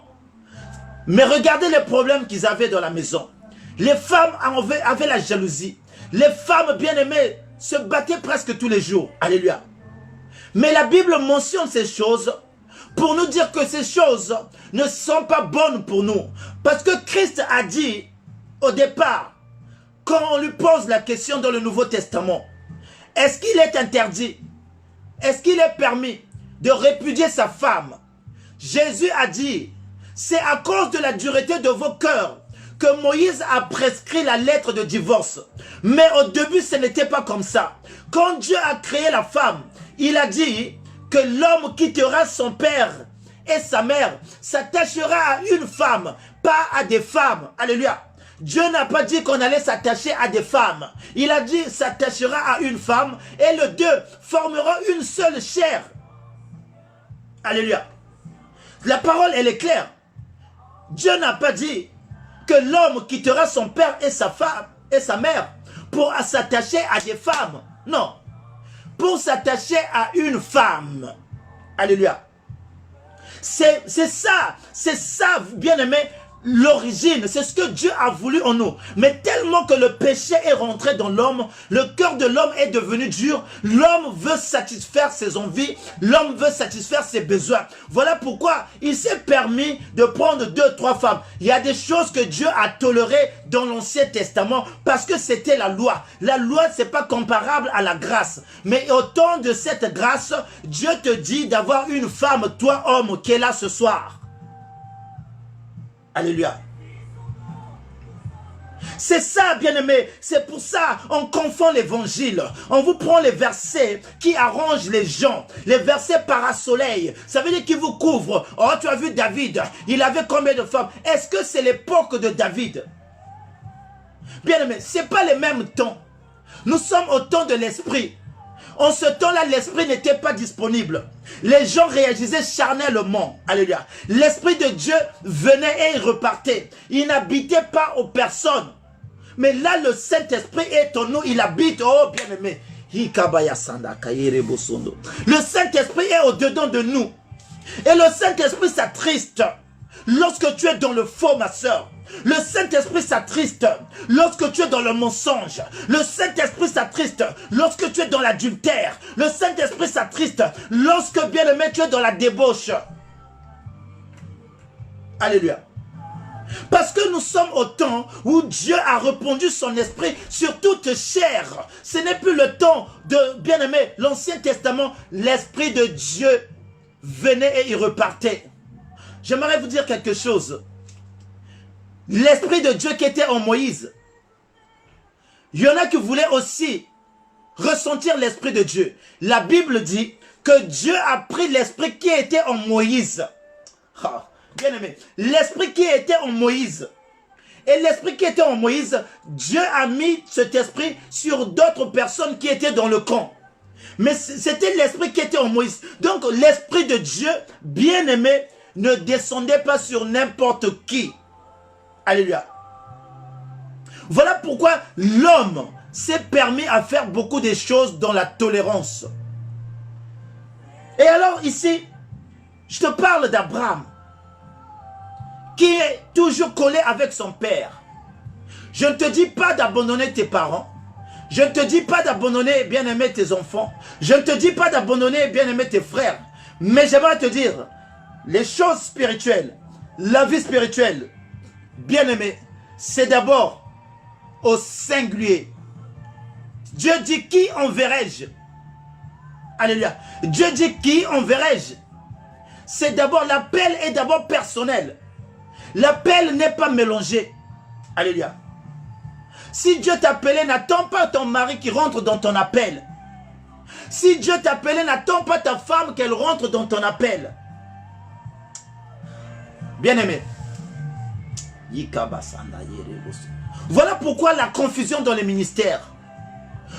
[SPEAKER 3] Mais regardez les problèmes qu'ils avaient dans la maison. Les femmes avaient la jalousie. Les femmes bien-aimées se battaient presque tous les jours. Alléluia. Mais la Bible mentionne ces choses pour nous dire que ces choses ne sont pas bonnes pour nous. Parce que Christ a dit au départ, quand on lui pose la question dans le Nouveau Testament, est-ce qu'il est interdit, est-ce qu'il est permis de répudier sa femme? Jésus a dit, c'est à cause de la dureté de vos cœurs que Moïse a prescrit la lettre de divorce. Mais au début, ce n'était pas comme ça. Quand Dieu a créé la femme, il a dit que l'homme quittera son père et sa mère, s'attachera à une femme, pas à des femmes. Alléluia. Dieu n'a pas dit qu'on allait s'attacher à des femmes. Il a dit s'attachera à une femme et les 2 formeront une seule chair. Alléluia. La parole, elle est claire. Dieu n'a pas dit que l'homme quittera son père et sa femme et sa mère pour s'attacher à des femmes. Non. Pour s'attacher à une femme. Alléluia. C'est ça, bien-aimé, l'origine. C'est ce que Dieu a voulu en nous. Mais tellement que le péché est rentré dans l'homme, le cœur de l'homme est devenu dur, l'homme veut satisfaire ses envies, l'homme veut satisfaire ses besoins. Voilà pourquoi il s'est permis de prendre 2, 3 femmes. Il y a des choses que Dieu a tolérées dans l'Ancien Testament parce que c'était la loi. La loi, c'est pas comparable à la grâce. Mais au temps de cette grâce, Dieu te dit d'avoir une femme, toi homme, qui est là ce soir. Alléluia. C'est ça, bien-aimé. C'est pour ça on confond l'évangile. On vous prend les versets qui arrangent les gens. Les versets parasoleil. Ça veut dire qu'ils vous couvrent. Oh, tu as vu David. Il avait combien de femmes? Est-ce que c'est l'époque de David? Bien-aimé, ce n'est pas les mêmes temps. Nous sommes au temps de l'esprit. En ce temps-là, l'esprit n'était pas disponible. Les gens réagissaient charnellement. Alléluia. L'esprit de Dieu venait et il repartait. Il n'habitait pas aux personnes. Mais là, le Saint-Esprit est en nous. Il habite. Oh, bien-aimé. Le Saint-Esprit est au-dedans de nous. Et le Saint-Esprit s'attriste lorsque tu es dans le faux, ma soeur. Le Saint-Esprit s'attriste lorsque tu es dans le mensonge. Le Saint-Esprit s'attriste lorsque tu es dans l'adultère. Le Saint-Esprit s'attriste lorsque, bien-aimé, tu es dans la débauche. Alléluia. Parce que nous sommes au temps où Dieu a répandu son esprit sur toute chair. Ce n'est plus le temps de, bien-aimé, l'Ancien Testament, l'Esprit de Dieu venait et il repartait. J'aimerais vous dire quelque chose. L'Esprit de Dieu qui était en Moïse, il y en a qui voulaient aussi ressentir l'Esprit de Dieu. La Bible dit que Dieu a pris l'Esprit qui était en Moïse. Oh, bien aimé, l'Esprit qui était en Moïse. Et l'Esprit qui était en Moïse, Dieu a mis cet Esprit sur d'autres personnes qui étaient dans le camp. Mais c'était l'Esprit qui était en Moïse. Donc l'Esprit de Dieu, bien aimé, ne descendait pas sur n'importe qui. Alléluia. Voilà pourquoi l'homme s'est permis à faire beaucoup de choses dans la tolérance. Et alors ici, je te parle d'Abraham, qui est toujours collé avec son père. Je ne te dis pas d'abandonner tes parents. Je ne te dis pas d'abandonner, bien-aimé, tes enfants. Je ne te dis pas d'abandonner, bien-aimé, tes frères. Mais j'aimerais te dire, les choses spirituelles, la vie spirituelle, bien-aimé, c'est d'abord au singulier. Dieu dit qui enverrai-je? Alléluia. Dieu dit qui enverrai-je? C'est d'abord, l'appel est d'abord personnel. L'appel n'est pas mélangé. Alléluia. Si Dieu t'appelait, n'attends pas ton mari qui rentre dans ton appel. Si Dieu t'appelait, n'attends pas ta femme qu'elle rentre dans ton appel. Bien-aimé. Voilà pourquoi la confusion dans les ministères.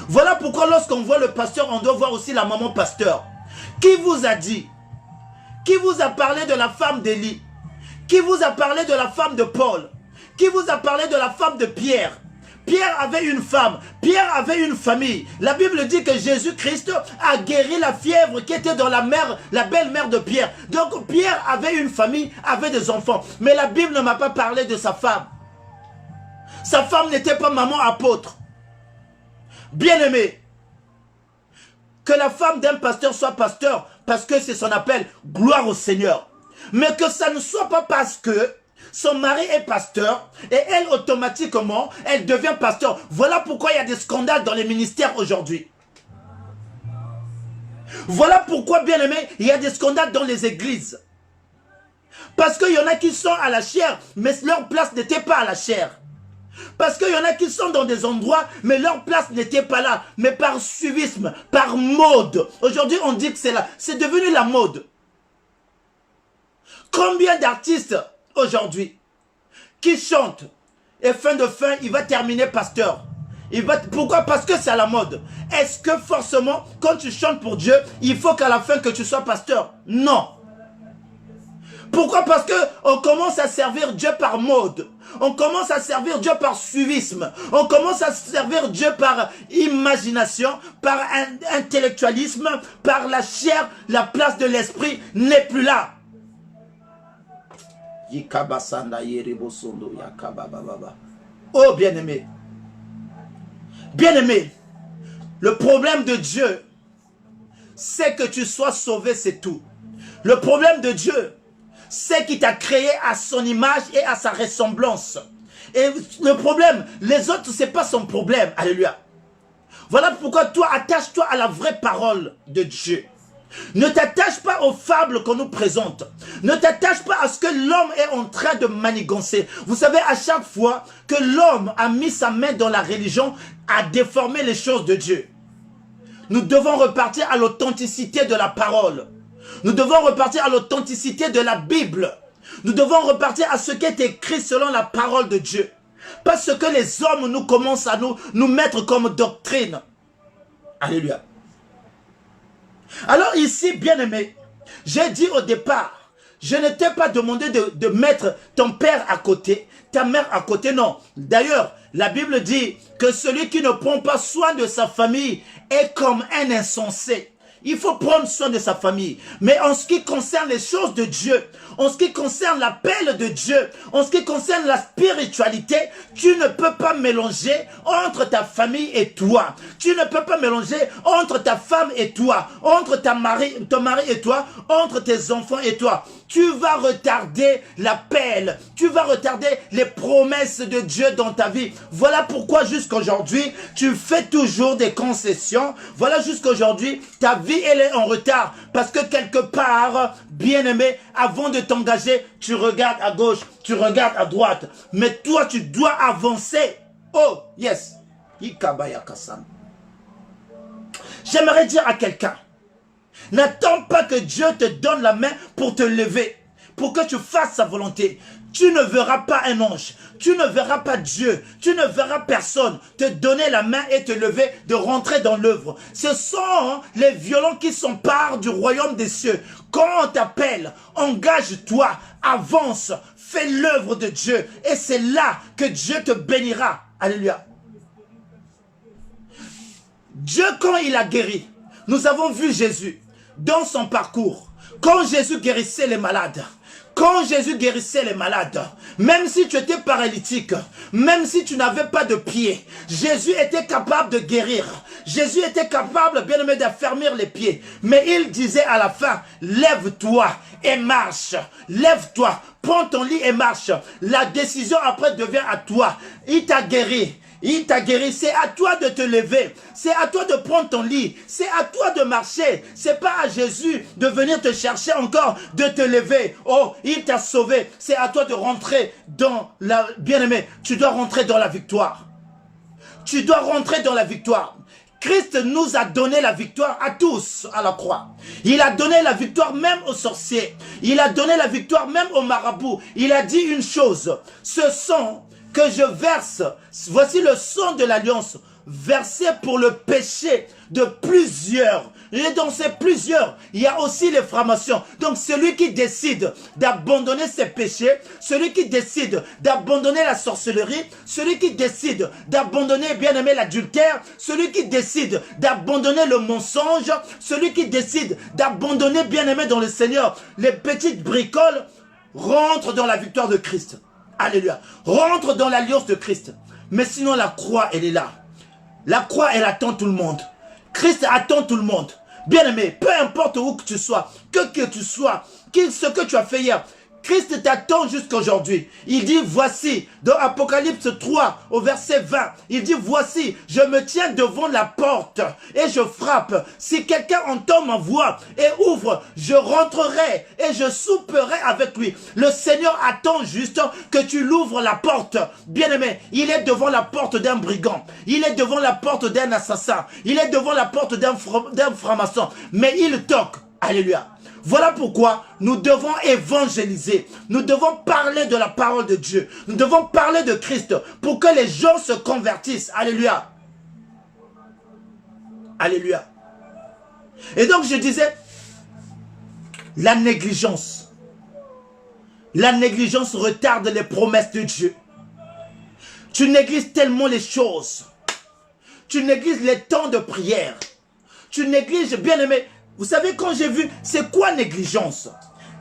[SPEAKER 3] Voilà pourquoi lorsqu'on voit le pasteur, on doit voir aussi la maman pasteur. Qui vous a dit? Qui vous a parlé de la femme d'Élie? Qui vous a parlé de la femme de Paul? Qui vous a parlé de la femme de Pierre? Pierre avait une femme, Pierre avait une famille. La Bible dit que Jésus-Christ a guéri la fièvre qui était dans la belle-mère de Pierre. Donc Pierre avait une famille, avait des enfants. Mais la Bible ne m'a pas parlé de sa femme. Sa femme n'était pas maman apôtre. Bien-aimé, que la femme d'un pasteur soit pasteur, parce que c'est son appel, gloire au Seigneur. Mais que ça ne soit pas parce que son mari est pasteur et elle, automatiquement, elle devient pasteur. Voilà pourquoi il y a des scandales dans les ministères aujourd'hui. Voilà pourquoi, bien aimé, il y a des scandales dans les églises. Parce qu'il y en a qui sont à la chair, mais leur place n'était pas à la chair. Parce qu'il y en a qui sont dans des endroits, mais leur place n'était pas là. Mais par suivisme, par mode. Aujourd'hui, on dit que c'est là. C'est devenu la mode. Combien d'artistes aujourd'hui qui chantent et fin de fin, il va terminer pasteur. Pourquoi? Parce que c'est à la mode. Est-ce que forcément, quand tu chantes pour Dieu, il faut qu'à la fin que tu sois pasteur? Non. Pourquoi? Parce qu'on commence à servir Dieu par mode. On commence à servir Dieu par suivisme. On commence à servir Dieu par imagination, par intellectualisme, par la chair. La place de l'esprit n'est plus là. Oh bien-aimé. Bien-aimé. Le problème de Dieu, c'est que tu sois sauvé, c'est tout. Le problème de Dieu, c'est qu'il t'a créé à son image et à sa ressemblance. Et le problème, les autres, c'est pas son problème. Alléluia. Voilà pourquoi toi, attache-toi à la vraie parole de Dieu. Ne t'attache pas aux fables qu'on nous présente. Ne t'attache pas à ce que l'homme est en train de manigancer. Vous savez, à chaque fois que l'homme a mis sa main dans la religion, a déformé les choses de Dieu. Nous devons repartir à l'authenticité de la parole. Nous devons repartir à l'authenticité de la Bible. Nous devons repartir à ce qui est écrit selon la parole de Dieu. Pas ce que les hommes nous commencent à nous mettre comme doctrine. Alléluia. Alors ici, bien-aimé, j'ai dit au départ, je ne t'ai pas demandé de mettre ton père à côté, ta mère à côté, non. D'ailleurs, la Bible dit que celui qui ne prend pas soin de sa famille est comme un insensé. Il faut prendre soin de sa famille. Mais en ce qui concerne les choses de Dieu, en ce qui concerne l'appel de Dieu, en ce qui concerne la spiritualité, tu ne peux pas mélanger entre ta famille et toi. Tu ne peux pas mélanger entre ta femme et toi, entre ton mari et toi, entre tes enfants et toi. Tu vas retarder l'appel, tu vas retarder les promesses de Dieu dans ta vie. Voilà pourquoi jusqu'aujourd'hui, tu fais toujours des concessions. Voilà jusqu'aujourd'hui, ta vie elle est en retard. Parce que quelque part, bien-aimé, avant de t'engager, tu regardes à gauche, tu regardes à droite. Mais toi, tu dois avancer. Oh, yes. J'aimerais dire à quelqu'un, n'attends pas que Dieu te donne la main pour te lever, pour que tu fasses sa volonté. Tu ne verras pas un ange, tu ne verras pas Dieu, tu ne verras personne te donner la main et te lever, de rentrer dans l'œuvre. Ce sont les violents qui s'emparent du royaume des cieux. Quand on t'appelle, engage-toi, avance, fais l'œuvre de Dieu. Et c'est là que Dieu te bénira. Alléluia. Dieu, quand il a guéri, nous avons vu Jésus dans son parcours. Quand Jésus guérissait les malades, même si tu étais paralytique, même si tu n'avais pas de pied, Jésus était capable de guérir. Jésus était capable, bien aimé, d'affermir les pieds. Mais il disait à la fin, lève-toi et marche. Lève-toi, prends ton lit et marche. La décision après devient à toi. Il t'a guéri. Il t'a guéri, c'est à toi de te lever, c'est à toi de prendre ton lit, c'est à toi de marcher, c'est pas à Jésus de venir te chercher encore, de te lever. Oh, il t'a sauvé, c'est à toi de rentrer dans la... Bien-aimé, tu dois rentrer dans la victoire. Tu dois rentrer dans la victoire. Christ nous a donné la victoire à tous à la croix. Il a donné la victoire même aux sorciers. Il a donné la victoire même aux marabouts. Il a dit une chose, ce sang que je verse, voici le sang de l'alliance versé pour le péché de plusieurs. Et dans ces plusieurs, il y a aussi les francs-maçons. Donc celui qui décide d'abandonner ses péchés, celui qui décide d'abandonner la sorcellerie, celui qui décide d'abandonner, bien aimé, l'adultère, celui qui décide d'abandonner le mensonge, celui qui décide d'abandonner, bien aimé, dans le Seigneur, les petites bricoles, rentre dans la victoire de Christ. Alléluia. Rentre dans l'alliance de Christ. Mais sinon, la croix, elle est là. La croix, elle attend tout le monde. Christ attend tout le monde. Bien-aimé, peu importe où que tu sois, que tu sois, ce que tu as fait hier, Christ t'attend jusqu'à aujourd'hui. Il dit, voici, dans Apocalypse 3, au verset 20, il dit, voici, je me tiens devant la porte et je frappe. Si quelqu'un entend ma voix et ouvre, je rentrerai et je souperai avec lui. Le Seigneur attend juste que tu l'ouvres la porte. Bien-aimé, il est devant la porte d'un brigand. Il est devant la porte d'un assassin. Il est devant la porte d'un franc-maçon. Mais il toque. Alléluia. Voilà pourquoi nous devons évangéliser. Nous devons parler de la parole de Dieu. Nous devons parler de Christ pour que les gens se convertissent. Alléluia. Alléluia. Et donc je disais, la négligence. La négligence retarde les promesses de Dieu. Tu négliges tellement les choses. Tu négliges les temps de prière. Tu négliges, bien-aimé. Vous savez, quand j'ai vu, c'est quoi négligence?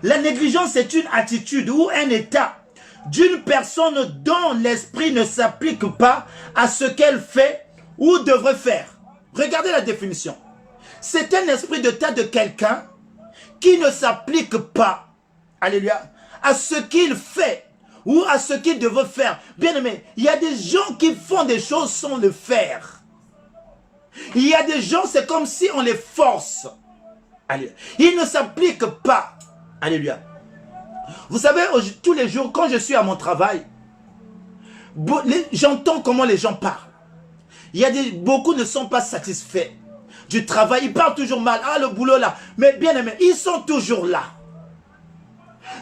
[SPEAKER 3] La négligence, c'est une attitude ou un état d'une personne dont l'esprit ne s'applique pas à ce qu'elle fait ou devrait faire. Regardez la définition. C'est un esprit d'état de quelqu'un qui ne s'applique pas, alléluia, à ce qu'il fait ou à ce qu'il devrait faire. Bien aimé, il y a des gens qui font des choses sans le faire. Il y a des gens, c'est comme si on les force. Alléluia. Il ne s'applique pas. Alléluia. Vous savez, tous les jours, quand je suis à mon travail, j'entends comment les gens parlent. Beaucoup ne sont pas satisfaits du travail. Ils parlent toujours mal. Ah, le boulot là. Mais bien aimé, ils sont toujours là.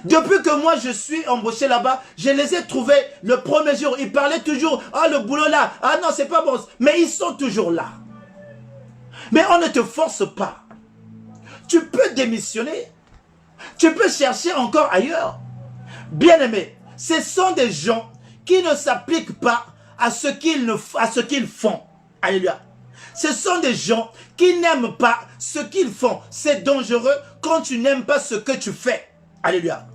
[SPEAKER 3] Depuis que moi je suis embauché là-bas, je les ai trouvés le premier jour. Ils parlaient toujours, ah, le boulot là. Ah non, c'est pas bon. Mais ils sont toujours là. Mais on ne te force pas. Tu peux démissionner. Tu peux chercher encore ailleurs. Bien-aimé, ce sont des gens qui ne s'appliquent pas à ce qu'ils font. Alléluia. Ce sont des gens qui n'aiment pas ce qu'ils font. C'est dangereux quand tu n'aimes pas ce que tu fais. Alléluia.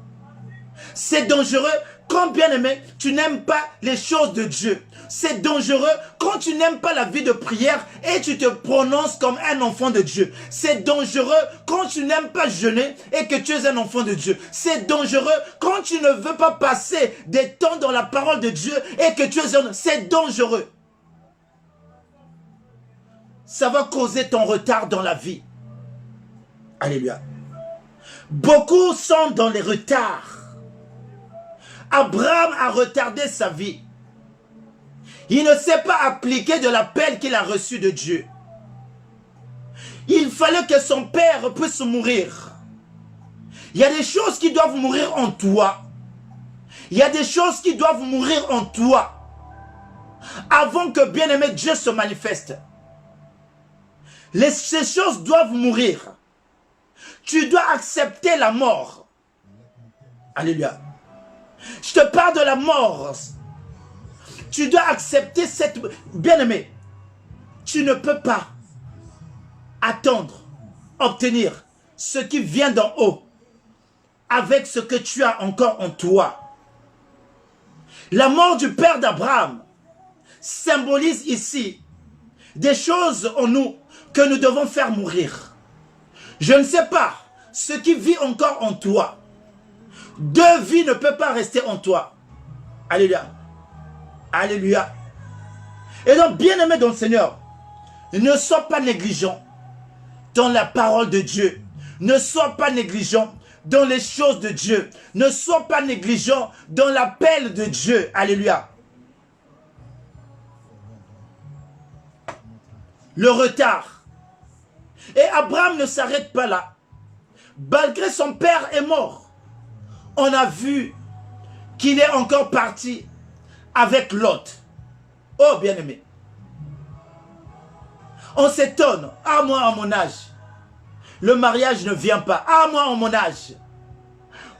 [SPEAKER 3] C'est dangereux quand, bien-aimé, tu n'aimes pas les choses de Dieu. C'est dangereux quand tu n'aimes pas la vie de prière et tu te prononces comme un enfant de Dieu. C'est dangereux quand tu n'aimes pas jeûner et que tu es un enfant de Dieu. C'est dangereux quand tu ne veux pas passer des temps dans la parole de Dieu et que tu es un... C'est dangereux. Ça va causer ton retard dans la vie. Alléluia. Beaucoup sont dans les retards. Abraham a retardé sa vie. Il ne s'est pas appliqué de l'appel qu'il a reçu de Dieu. Il fallait que son père puisse mourir. Il y a des choses qui doivent mourir en toi. Il y a des choses qui doivent mourir en toi avant que, bien-aimé, Dieu se manifeste. Ces choses doivent mourir. Tu dois accepter la mort. Alléluia. Je te parle de la mort. Tu dois accepter cette... Bien-aimé, tu ne peux pas attendre, obtenir ce qui vient d'en haut avec ce que tu as encore en toi. La mort du père d'Abraham symbolise ici des choses en nous que nous devons faire mourir. Je ne sais pas ce qui vit encore en toi. Deux vies ne peuvent pas rester en toi. Alléluia. Alléluia. Et donc, bien-aimé dans le Seigneur, ne sois pas négligent dans la parole de Dieu. Ne sois pas négligent dans les choses de Dieu. Ne sois pas négligent dans l'appel de Dieu. Alléluia. Le retard. Et Abraham ne s'arrête pas là. Malgré son père est mort, on a vu qu'il est encore parti avec Lot. Oh bien-aimé. On s'étonne. Ah, moi, à mon âge, le mariage ne vient pas. Ah, moi, à mon âge,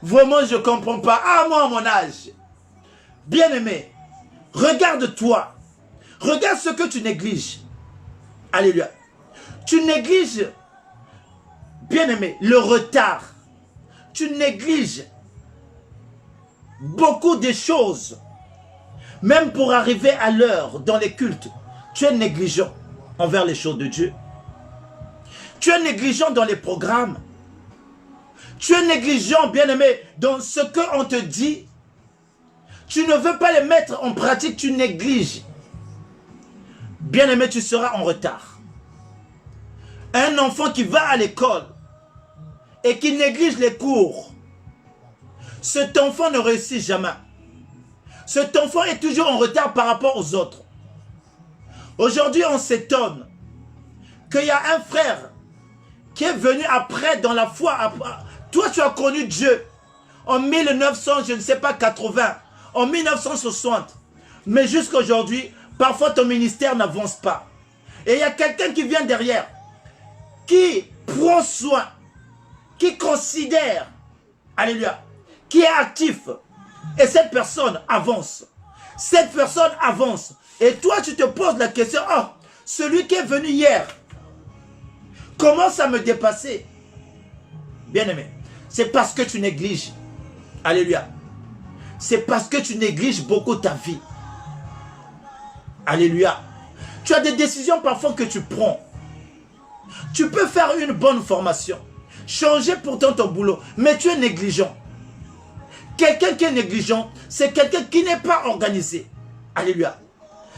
[SPEAKER 3] vraiment, je ne comprends pas. Ah, moi, à mon âge. Bien-aimé, regarde-toi. Regarde ce que tu négliges. Alléluia. Tu négliges, bien-aimé, le retard. Tu négliges beaucoup de choses. Même pour arriver à l'heure dans les cultes, tu es négligent envers les choses de Dieu. Tu es négligent dans les programmes. Tu es négligent, bien-aimé, dans ce qu'on te dit. Tu ne veux pas les mettre en pratique, tu négliges. Bien-aimé, tu seras en retard. Un enfant qui va à l'école et qui néglige les cours, cet enfant ne réussit jamais. Cet enfant est toujours en retard par rapport aux autres. Aujourd'hui, on s'étonne qu'il y a un frère qui est venu après dans la foi. Toi, tu as connu Dieu en 1900, je ne sais pas, 80, en 1960. Mais jusqu'à aujourd'hui, parfois ton ministère n'avance pas. Et il y a quelqu'un qui vient derrière, qui prend soin, qui considère, alléluia, qui est actif. Et cette personne avance. Cette personne avance. Et toi, tu te poses la question, oh, celui qui est venu hier, commence à me dépasser. Bien-aimé, c'est parce que tu négliges. Alléluia. C'est parce que tu négliges beaucoup ta vie. Alléluia. Tu as des décisions parfois que tu prends. Tu peux faire une bonne formation. Changer pourtant ton boulot. Mais tu es négligent. Quelqu'un qui est négligent, c'est quelqu'un qui n'est pas organisé. Alléluia.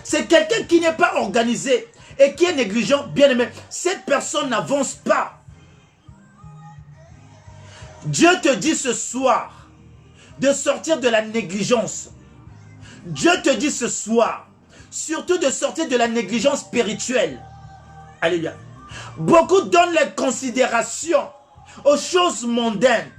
[SPEAKER 3] C'est quelqu'un qui n'est pas organisé et qui est négligent, bien aimé. Cette personne n'avance pas. Dieu te dit ce soir de sortir de la négligence. Dieu te dit ce soir surtout de sortir de la négligence spirituelle. Alléluia. Beaucoup donnent la considération aux choses mondaines.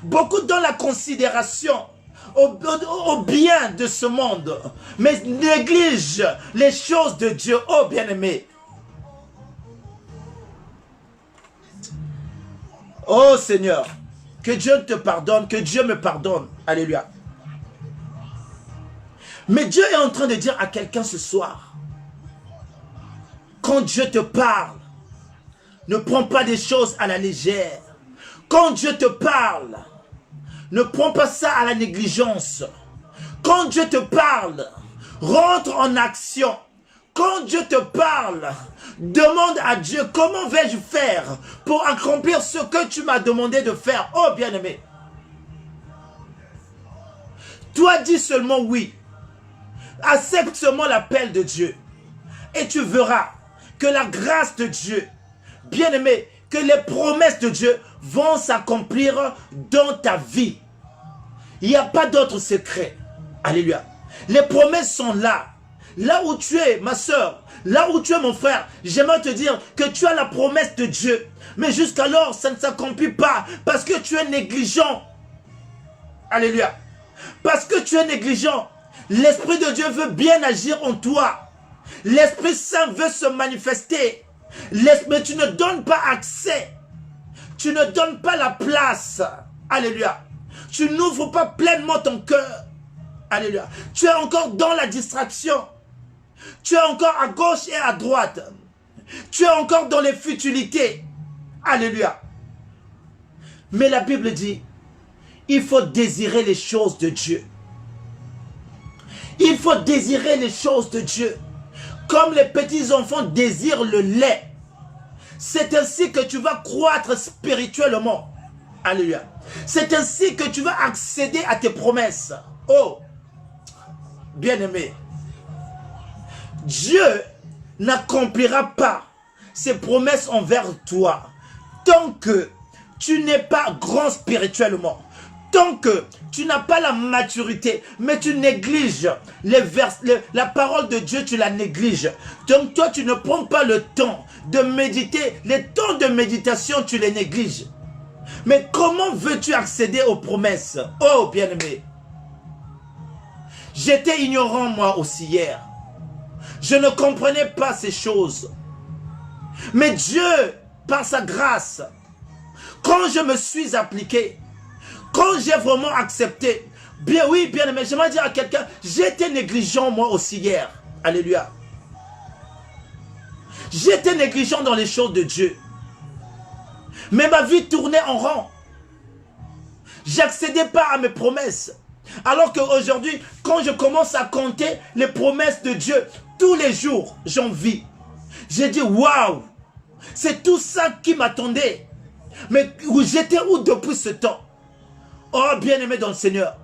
[SPEAKER 3] Beaucoup donnent la considération au bien de ce monde, mais négligent les choses de Dieu. Oh bien-aimé. Oh Seigneur, que Dieu te pardonne, que Dieu me pardonne. Alléluia. Mais Dieu est en train de dire à quelqu'un ce soir, quand Dieu te parle, ne prends pas des choses à la légère. Quand Dieu te parle, ne prends pas ça à la négligence. Quand Dieu te parle, rentre en action. Quand Dieu te parle, demande à Dieu, comment vais-je faire pour accomplir ce que tu m'as demandé de faire. Oh bien-aimé. Toi dis seulement oui. Accepte seulement l'appel de Dieu. Et tu verras que la grâce de Dieu, bien-aimé, que les promesses de Dieu vont s'accomplir dans ta vie. Il n'y a pas d'autre secret. Alléluia. Les promesses sont là. Là où tu es, ma soeur, là où tu es, mon frère, j'aimerais te dire que tu as la promesse de Dieu. Mais jusqu'alors, ça ne s'accomplit pas parce que tu es négligent. Alléluia. Parce que tu es négligent. L'Esprit de Dieu veut bien agir en toi. L'Esprit Saint veut se manifester. Mais tu ne donnes pas accès. Tu ne donnes pas la place. Alléluia. Tu n'ouvres pas pleinement ton cœur. Alléluia. Tu es encore dans la distraction. Tu es encore à gauche et à droite. Tu es encore dans les futilités. Alléluia. Mais la Bible dit, il faut désirer les choses de Dieu. Il faut désirer les choses de Dieu. Comme les petits enfants désirent le lait. C'est ainsi que tu vas croître spirituellement. Alléluia. C'est ainsi que tu vas accéder à tes promesses. Oh, bien-aimé. Dieu n'accomplira pas ses promesses envers toi tant que tu n'es pas grand spirituellement. Tant que tu n'as pas la maturité, mais tu négliges la parole de Dieu, tu la négliges. Donc toi, tu ne prends pas le temps de méditer. Les temps de méditation, tu les négliges. Mais comment veux-tu accéder aux promesses? Oh, bien-aimé. J'étais ignorant, moi aussi, hier. Je ne comprenais pas ces choses. Mais Dieu, par sa grâce, quand je me suis appliqué, quand j'ai vraiment accepté, bien oui, bien aimé, j'aimerais dire à quelqu'un, j'étais négligent moi aussi hier. Alléluia. J'étais négligent dans les choses de Dieu. Mais ma vie tournait en rond. J'accédais pas à mes promesses. Alors qu'aujourd'hui, quand je commence à compter les promesses de Dieu, tous les jours, j'en vis. J'ai dit, waouh, c'est tout ça qui m'attendait. Mais j'étais où depuis ce temps? Oh, bien-aimé dans le Seigneur.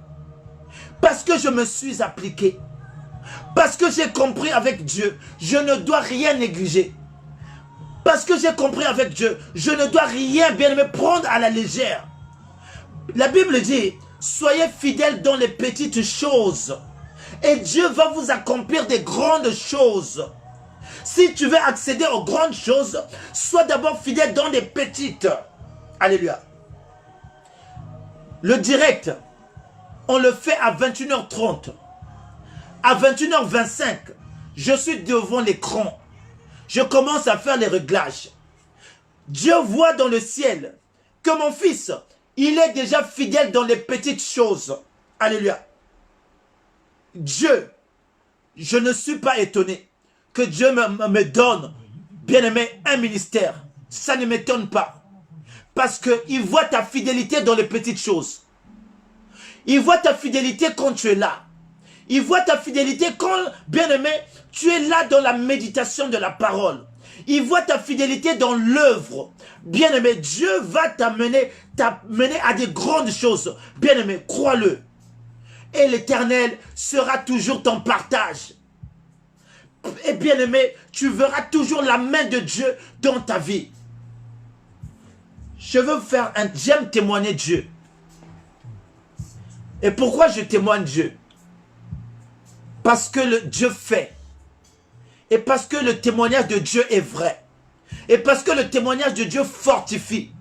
[SPEAKER 3] Parce que je me suis appliqué. Parce que j'ai compris avec Dieu, je ne dois rien négliger. Parce que j'ai compris avec Dieu, je ne dois rien, bien-aimé, prendre à la légère. La Bible dit, soyez fidèles dans les petites choses. Et Dieu va vous accomplir des grandes choses. Si tu veux accéder aux grandes choses, sois d'abord fidèle dans les petites. Alléluia. Le direct, on le fait à 21h30. À 21h25, je suis devant l'écran. Je commence à faire les réglages. Dieu voit dans le ciel que mon fils, il est déjà fidèle dans les petites choses. Alléluia. Dieu, je ne suis pas étonné que Dieu me donne, bien-aimé, un ministère. Ça ne m'étonne pas. Parce qu'il voit ta fidélité dans les petites choses. Il voit ta fidélité quand tu es là. Il voit ta fidélité quand, bien-aimé, tu es là dans la méditation de la parole. Il voit ta fidélité dans l'œuvre. Bien-aimé, Dieu va t'amener à des grandes choses. Bien-aimé, crois-le. Et l'Éternel sera toujours ton partage. Et bien-aimé, tu verras toujours la main de Dieu dans ta vie. J'aime témoigner Dieu. Et pourquoi je témoigne Dieu? Parce que Dieu fait. Et parce que le témoignage de Dieu est vrai. Et parce que le témoignage de Dieu fortifie.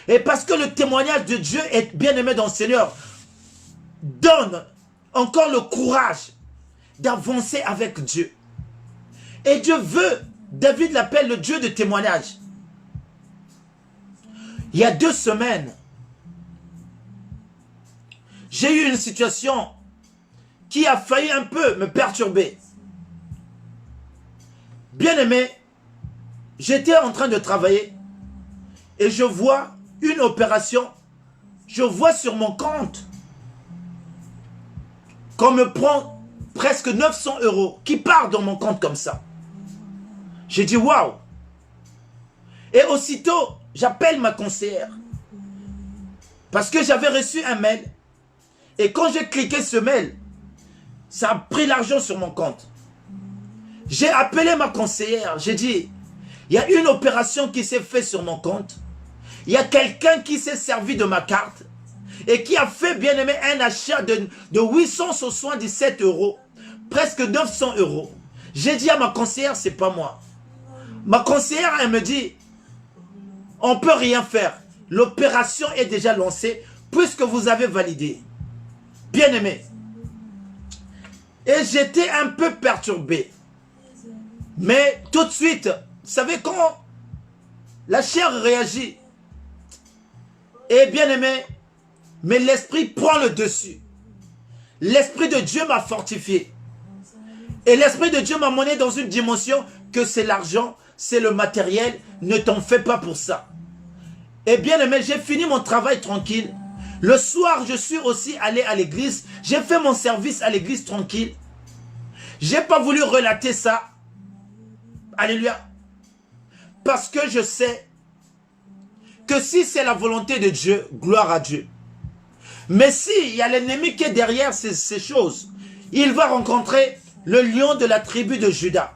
[SPEAKER 3] Et parce que le témoignage de Dieu est bien-aimé dans le Seigneur. Donne encore le courage d'avancer avec Dieu. Et Dieu veut, David l'appelle le Dieu de témoignage. Il y a 2 semaines, j'ai eu une situation qui a failli un peu me perturber. Bien-aimé, j'étais en train de travailler et je vois une opération. Je vois sur mon compte qu'on me prend presque 900 € qui part dans mon compte comme ça. J'ai dit waouh. Et aussitôt, j'appelle ma conseillère parce que j'avais reçu un mail et quand j'ai cliqué ce mail, ça a pris l'argent sur mon compte. J'ai appelé ma conseillère, j'ai dit, il y a une opération qui s'est faite sur mon compte. Il y a quelqu'un qui s'est servi de ma carte et qui a fait, bien aimé, un achat de 877 €, presque 900 €. J'ai dit à ma conseillère, c'est pas moi. Ma conseillère, elle me dit, on ne peut rien faire. L'opération est déjà lancée puisque vous avez validé. Bien aimé. Et j'étais un peu perturbé. Mais tout de suite, vous savez quand la chair réagit. Et bien aimé, mais l'esprit prend le dessus. L'esprit de Dieu m'a fortifié. Et l'esprit de Dieu m'a mené dans une dimension que c'est l'argent, c'est le matériel. Ne t'en fais pas pour ça. Et bien aimé, j'ai fini mon travail tranquille. Le soir, je suis aussi allé à l'église. J'ai fait mon service à l'église tranquille. J'ai pas voulu relater ça. Alléluia. Parce que je sais que si c'est la volonté de Dieu, gloire à Dieu. Mais s'il y a l'ennemi qui est derrière ces choses, il va rencontrer le lion de la tribu de Juda.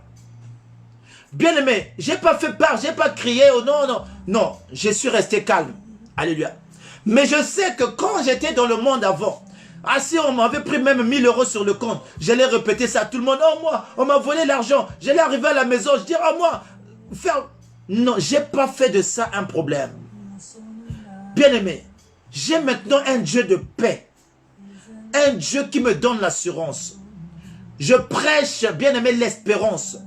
[SPEAKER 3] Bien aimé, j'ai pas fait part, j'ai pas crié, oh non, non. Non, je suis resté calme. Alléluia. Mais je sais que quand j'étais dans le monde avant, ah si on m'avait pris même 1000 € sur le compte, j'allais répéter ça à tout le monde. Oh moi, on m'a volé l'argent. J'allais arriver à la maison, je dis oh moi, faire... Non, j'ai pas fait de ça un problème. Bien aimé, j'ai maintenant un Dieu de paix. Un Dieu qui me donne l'assurance. Je prêche, bien aimé, l'espérance.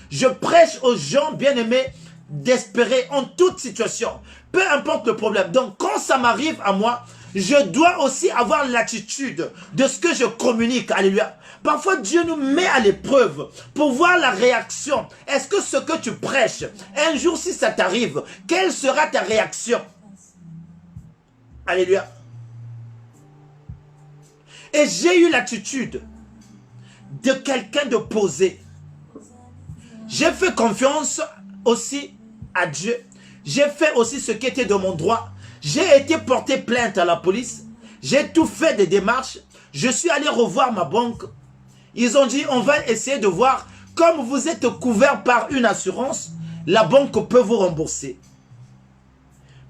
[SPEAKER 3] Je prêche aux gens, bien aimés, d'espérer en toute situation, peu importe le problème. Donc quand ça m'arrive à moi, je dois aussi avoir l'attitude de ce que je communique. Alléluia. Parfois Dieu nous met à l'épreuve pour voir la réaction. Est-ce que ce que tu prêches, un jour si ça t'arrive, quelle sera ta réaction? Alléluia. Et j'ai eu l'attitude de quelqu'un de posé. J'ai fait confiance aussi à Dieu. J'ai fait aussi ce qui était de mon droit. J'ai été porté plainte à la police. J'ai tout fait des démarches. Je suis allé revoir ma banque. Ils ont dit, on va essayer de voir, comme vous êtes couvert par une assurance, la banque peut vous rembourser.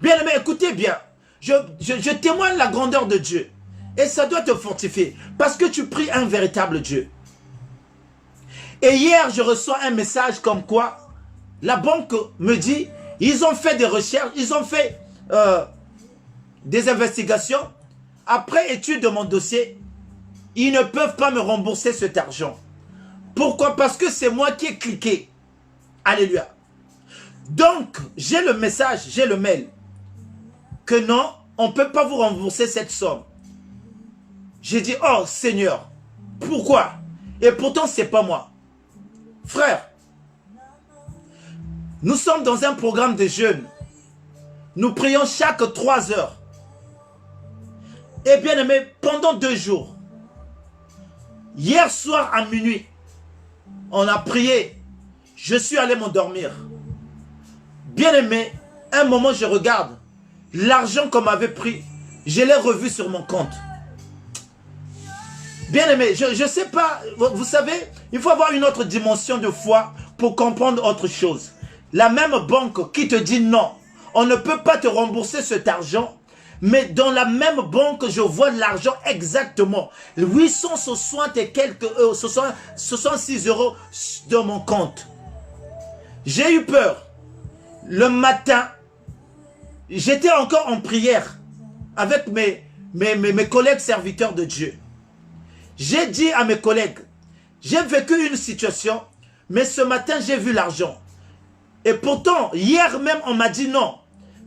[SPEAKER 3] Bien aimé, écoutez bien. Je témoigne la grandeur de Dieu. Et ça doit te fortifier. Parce que tu pries un véritable Dieu. Et hier, je reçois un message comme quoi la banque me dit, ils ont fait des recherches, ils ont fait des investigations. Après étude de mon dossier, ils ne peuvent pas me rembourser cet argent. Pourquoi? Parce que c'est moi qui ai cliqué. Alléluia. Donc, j'ai le message, j'ai le mail. Que non, on ne peut pas vous rembourser cette somme. J'ai dit, oh Seigneur, pourquoi? Et pourtant, ce n'est pas moi. Frère, nous sommes dans un programme de jeûne. Nous prions chaque 3 heures. Et bien aimé, pendant 2 jours, hier soir à minuit, on a prié. Je suis allé m'endormir. Bien aimé, un moment je regarde. L'argent qu'on m'avait pris, je l'ai revu sur mon compte. Bien aimé, je ne sais pas, vous savez, il faut avoir une autre dimension de foi pour comprendre autre chose. La même banque qui te dit non, on ne peut pas te rembourser cet argent, mais dans la même banque, je vois l'argent exactement. 860 et quelques 66 euros dans mon compte. J'ai eu peur. Le matin, j'étais encore en prière avec mes collègues serviteurs de Dieu. J'ai dit à mes collègues, j'ai vécu une situation, mais ce matin, j'ai vu l'argent. Et pourtant, hier même, on m'a dit non.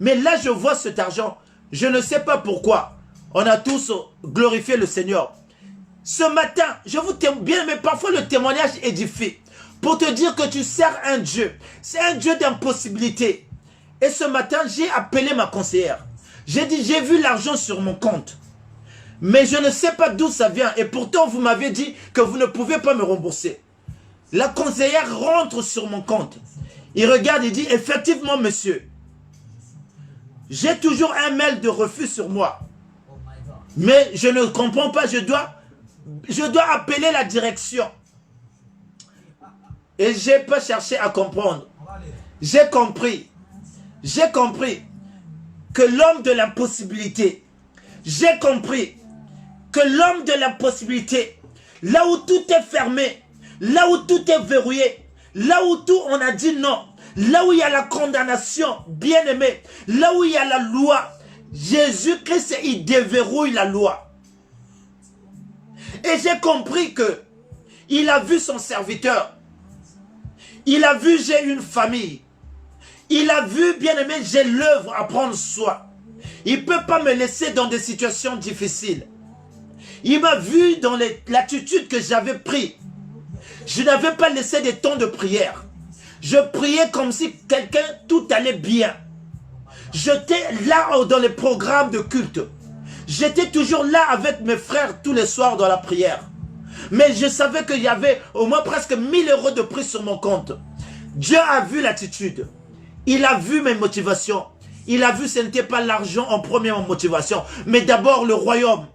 [SPEAKER 3] Mais là, je vois cet argent. Je ne sais pas pourquoi. On a tous glorifié le Seigneur. Ce matin, je vous témoigne bien, mais parfois le témoignage édifie. Pour te dire que tu sers un Dieu. C'est un Dieu d'impossibilité. Et ce matin, j'ai appelé ma conseillère. J'ai dit, j'ai vu l'argent sur mon compte. Mais je ne sais pas d'où ça vient. Et pourtant, vous m'avez dit que vous ne pouvez pas me rembourser. La conseillère rentre sur mon compte. Il regarde et dit, effectivement, monsieur, j'ai toujours un mail de refus sur moi. Mais je ne comprends pas, je dois appeler la direction. Et je n'ai pas cherché à comprendre. J'ai compris que l'homme de l'impossibilité, j'ai compris que l'homme de l'impossibilité, là où tout est fermé, là où tout est verrouillé, là où tout on a dit non, là où il y a la condamnation, bien aimé, là où il y a la loi, Jésus-Christ, il déverrouille la loi. Et j'ai compris que il a vu son serviteur, il a vu j'ai une famille, il a vu, bien aimé, j'ai l'œuvre à prendre soin. Il ne peut pas me laisser dans des situations difficiles. Il m'a vu dans l'attitude que j'avais prise. Je n'avais pas laissé des temps de prière. Je priais comme si quelqu'un, tout allait bien. J'étais là dans les programmes de culte. J'étais toujours là avec mes frères tous les soirs dans la prière. Mais je savais qu'il y avait au moins presque 1000 euros de prix sur mon compte. Dieu a vu l'attitude. Il a vu mes motivations. Il a vu que ce n'était pas l'argent en première motivation, mais d'abord le royaume.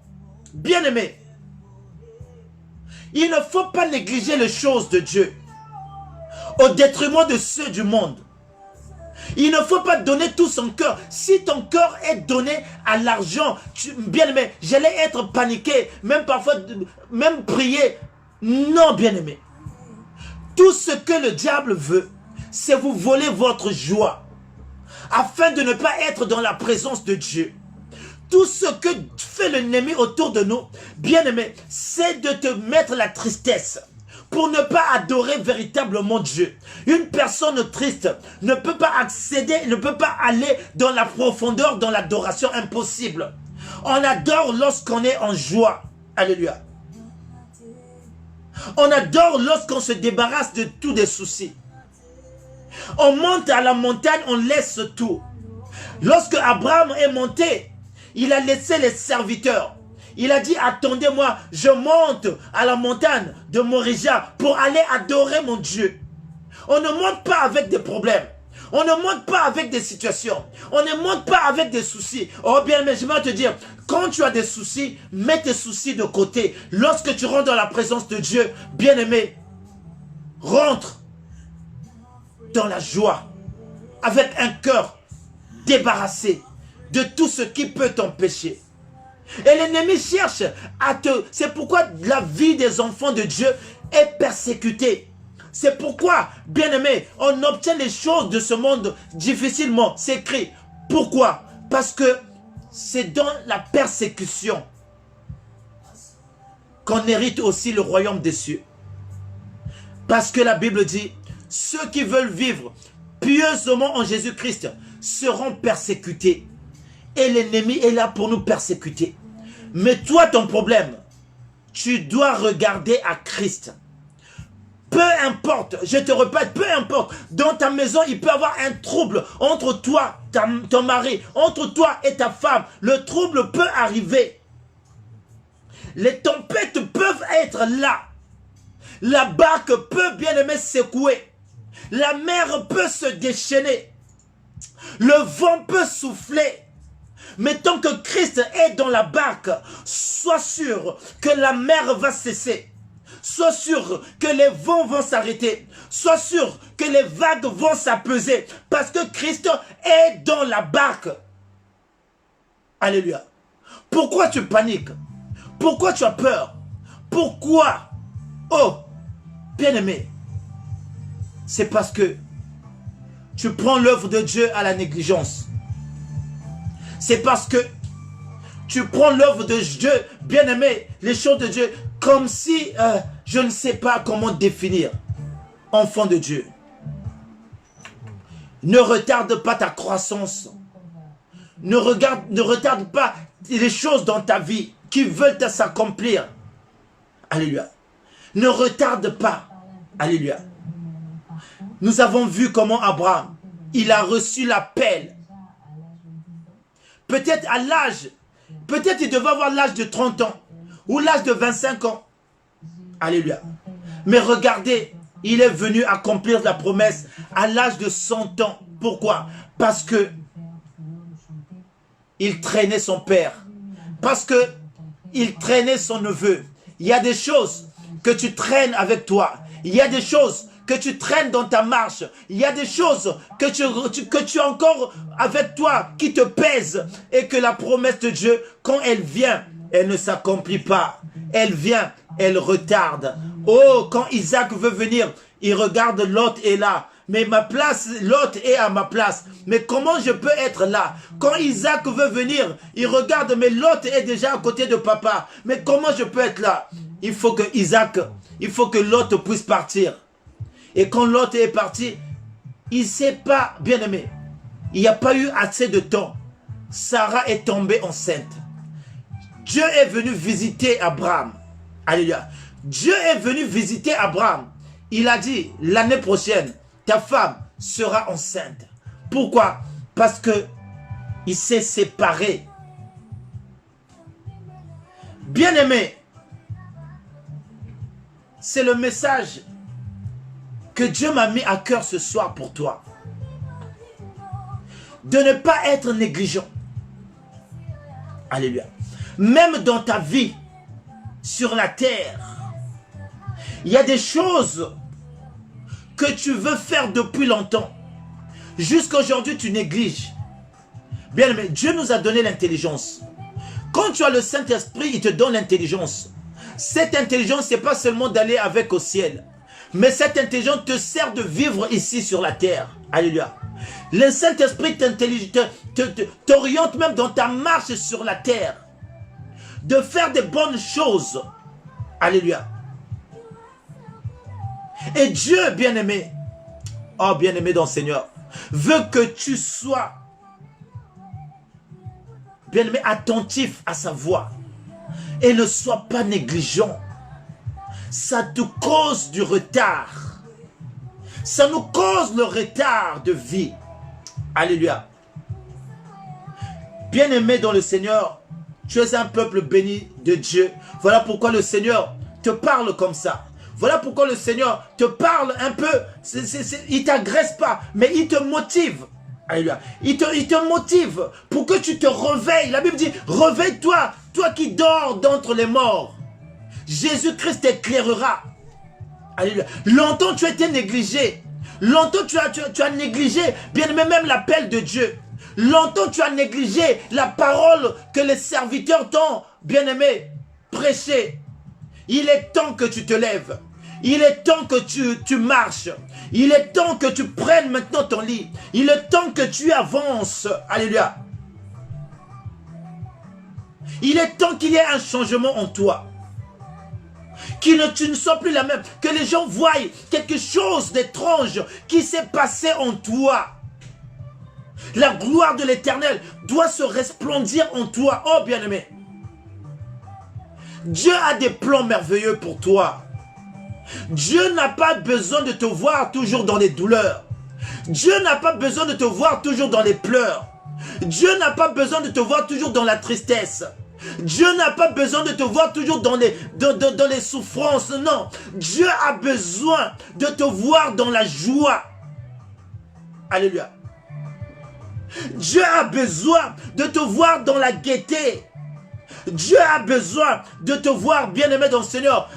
[SPEAKER 3] Bien aimé, il ne faut pas négliger les choses de Dieu au détriment de ceux du monde. Il ne faut pas donner tout son cœur. Si ton cœur est donné à l'argent, bien aimé, j'allais être paniqué, même parfois, même prier. Non, bien aimé. Tout ce que le diable veut, c'est vous voler votre joie, afin de ne pas être dans la présence de Dieu. Tout ce que fait l'ennemi autour de nous, bien aimé, c'est de te mettre la tristesse, pour ne pas adorer véritablement Dieu. Une personne triste ne peut pas accéder, ne peut pas aller dans la profondeur, dans l'adoration, impossible. On adore lorsqu'on est en joie. Alléluia. On adore lorsqu'on se débarrasse de tous les soucis. On monte à la montagne, on laisse tout. Lorsque Abraham est monté, il a laissé les serviteurs. Il a dit, attendez-moi, je monte à la montagne de Morija pour aller adorer mon Dieu. On ne monte pas avec des problèmes. On ne monte pas avec des situations. On ne monte pas avec des soucis. Oh bien, mais je vais te dire, quand tu as des soucis, mets tes soucis de côté. Lorsque tu rentres dans la présence de Dieu, bien-aimé, rentre dans la joie, avec un cœur débarrassé de tout ce qui peut t'empêcher. Et l'ennemi cherche à te... C'est pourquoi la vie des enfants de Dieu est persécutée. C'est pourquoi, bien-aimé, on obtient les choses de ce monde difficilement. C'est écrit. Pourquoi? Parce que c'est dans la persécution qu'on hérite aussi le royaume des cieux. Parce que la Bible dit, ceux qui veulent vivre pieusement en Jésus-Christ seront persécutés. Et l'ennemi est là pour nous persécuter. Mais toi, ton problème, tu dois regarder à Christ. Peu importe, je te répète, peu importe, dans ta maison, il peut y avoir un trouble entre toi, ton mari, entre toi et ta femme. Le trouble peut arriver. Les tempêtes peuvent être là. La barque peut, bien aimé, secouer. La mer peut se déchaîner. Le vent peut souffler. Mais tant que Christ est dans la barque, sois sûr que la mer va cesser. Sois sûr que les vents vont s'arrêter. Sois sûr que les vagues vont s'apaiser. Parce que Christ est dans la barque. Alléluia. Pourquoi tu paniques? Pourquoi tu as peur? Pourquoi? Oh, bien-aimé, c'est parce que tu prends l'œuvre de Dieu à la négligence. C'est parce que tu prends l'œuvre de Dieu, bien-aimé, les choses de Dieu, comme si, je ne sais pas comment définir, enfant de Dieu. Ne retarde pas ta croissance. Ne retarde pas les choses dans ta vie qui veulent s'accomplir. Alléluia. Ne retarde pas. Alléluia. Nous avons vu comment Abraham, il a reçu l'appel. Peut-être à l'âge, peut-être il devait avoir l'âge de 30 ans ou l'âge de 25 ans. Alléluia. Mais regardez, il est venu accomplir la promesse à l'âge de 100 ans. Pourquoi? Parce que il traînait son père. Parce que il traînait son neveu. Il y a des choses que tu traînes avec toi. Il y a des choses que tu traînes dans ta marche. Il y a des choses que tu as encore avec toi qui te pèsent. Et que la promesse de Dieu, quand elle vient, elle ne s'accomplit pas. Elle vient, elle retarde. Oh, quand Isaac veut venir, il regarde, Lot est là. Mais ma place, Lot est à ma place. Mais comment je peux être là? Quand Isaac veut venir, il regarde, mais Lot est déjà à côté de papa. Mais comment je peux être là? Il faut que Isaac, il faut que Lot puisse partir. Et quand Lot est parti, il ne sait pas, bien aimé, il n'y a pas eu assez de temps. Sarah est tombée enceinte. Dieu est venu visiter Abraham. Alléluia. Dieu est venu visiter Abraham. Il a dit, l'année prochaine, ta femme sera enceinte. Pourquoi? Parce que il s'est séparé. Bien-aimé, c'est le message que Dieu m'a mis à cœur ce soir pour toi. De ne pas être négligent. Alléluia. Même dans ta vie, sur la terre, il y a des choses que tu veux faire depuis longtemps. Jusqu'à aujourd'hui, tu négliges. Bien aimé, Dieu nous a donné l'intelligence. Quand tu as le Saint-Esprit, il te donne l'intelligence. Cette intelligence, ce n'est pas seulement d'aller avec au ciel. Mais cette intelligence te sert de vivre ici sur la terre. Alléluia. Le Saint-Esprit t'oriente même dans ta marche sur la terre. De faire des bonnes choses. Alléluia. Et Dieu, bien-aimé, oh bien-aimé dans le Seigneur, veut que tu sois, bien-aimé, attentif à sa voix. Et ne sois pas négligent. Ça te cause du retard. Ça nous cause le retard de vie. Alléluia. Bien-aimé dans le Seigneur, tu es un peuple béni de Dieu. Voilà pourquoi le Seigneur te parle comme ça. Voilà pourquoi le Seigneur te parle un peu. Il ne t'agresse pas, mais il te motive. Alléluia. Il te motive pour que tu te réveilles. La Bible dit, réveille-toi, toi qui dors d'entre les morts. Jésus-Christ t'éclairera. Alléluia. Longtemps tu as été négligé. Longtemps tu as négligé, bien aimé, même l'appel de Dieu. Longtemps tu as négligé la parole que les serviteurs t'ont, bien aimé, prêché. Il est temps que tu te lèves. Il est temps que tu marches. Il est temps que tu prennes maintenant ton lit. Il est temps que tu avances. Alléluia. Il est temps qu'il y ait un changement en toi. Que tu ne sois plus la même. Que les gens voient quelque chose d'étrange qui s'est passé en toi. La gloire de l'Éternel doit se resplendir en toi. Oh bien-aimé. Dieu a des plans merveilleux pour toi. Dieu n'a pas besoin de te voir toujours dans les douleurs. Dieu n'a pas besoin de te voir toujours dans les pleurs. Dieu n'a pas besoin de te voir toujours dans la tristesse. Dieu n'a pas besoin de te voir toujours dans les souffrances. Non, Dieu a besoin de te voir dans la joie. Alléluia. Dieu a besoin de te voir dans la gaieté. Dieu a besoin de te voir, bien-aimé dans le Seigneur,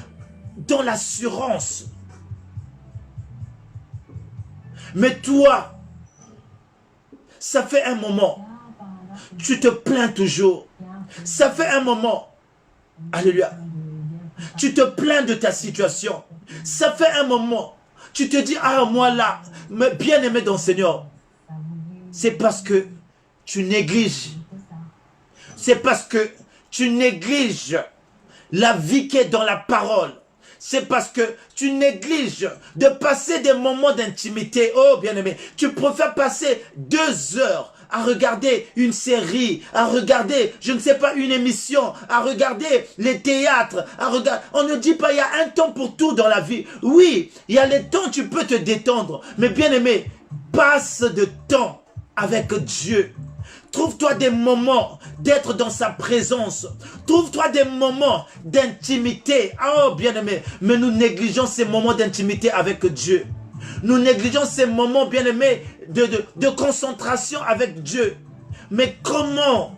[SPEAKER 3] dans l'assurance. Mais toi, ça fait un moment, tu te plains toujours. Ça fait un moment, alléluia, tu te plains de ta situation. Ça fait un moment, tu te dis, ah moi là, mais bien-aimé dans le Seigneur, c'est parce que tu négliges. C'est parce que tu négliges la vie qui est dans la parole. C'est parce que tu négliges de passer des moments d'intimité. Oh bien-aimé, tu préfères passer 2 heures à regarder une série, à regarder, je ne sais pas, une émission, à regarder les théâtres, à regarder. On ne dit pas, il y a un temps pour tout dans la vie. Oui, il y a les temps, tu peux te détendre. Mais bien-aimé, passe de temps avec Dieu. Trouve-toi des moments d'être dans sa présence. Trouve-toi des moments d'intimité. Oh, bien-aimé, mais nous négligeons ces moments d'intimité avec Dieu. Nous négligeons ces moments, bien-aimés, de concentration avec Dieu. Mais comment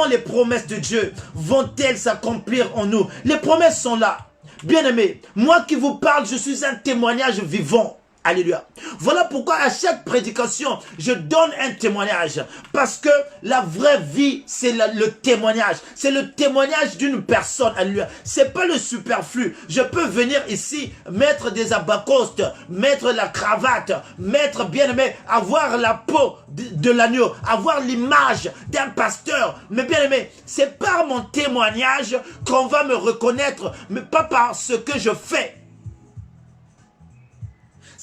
[SPEAKER 3] les promesses de Dieu vont-elles s'accomplir en nous? Les promesses sont là. Bien-aimés, moi qui vous parle, je suis un témoignage vivant. Alléluia. Voilà pourquoi à chaque prédication, je donne un témoignage. Parce que la vraie vie, c'est le témoignage. C'est le témoignage d'une personne. Alléluia. C'est pas le superflu. Je peux venir ici, mettre des abacostes, mettre la cravate, mettre, bien aimé, avoir la peau de l'agneau, avoir l'image d'un pasteur. Mais bien aimé, c'est par mon témoignage qu'on va me reconnaître, mais pas par ce que je fais.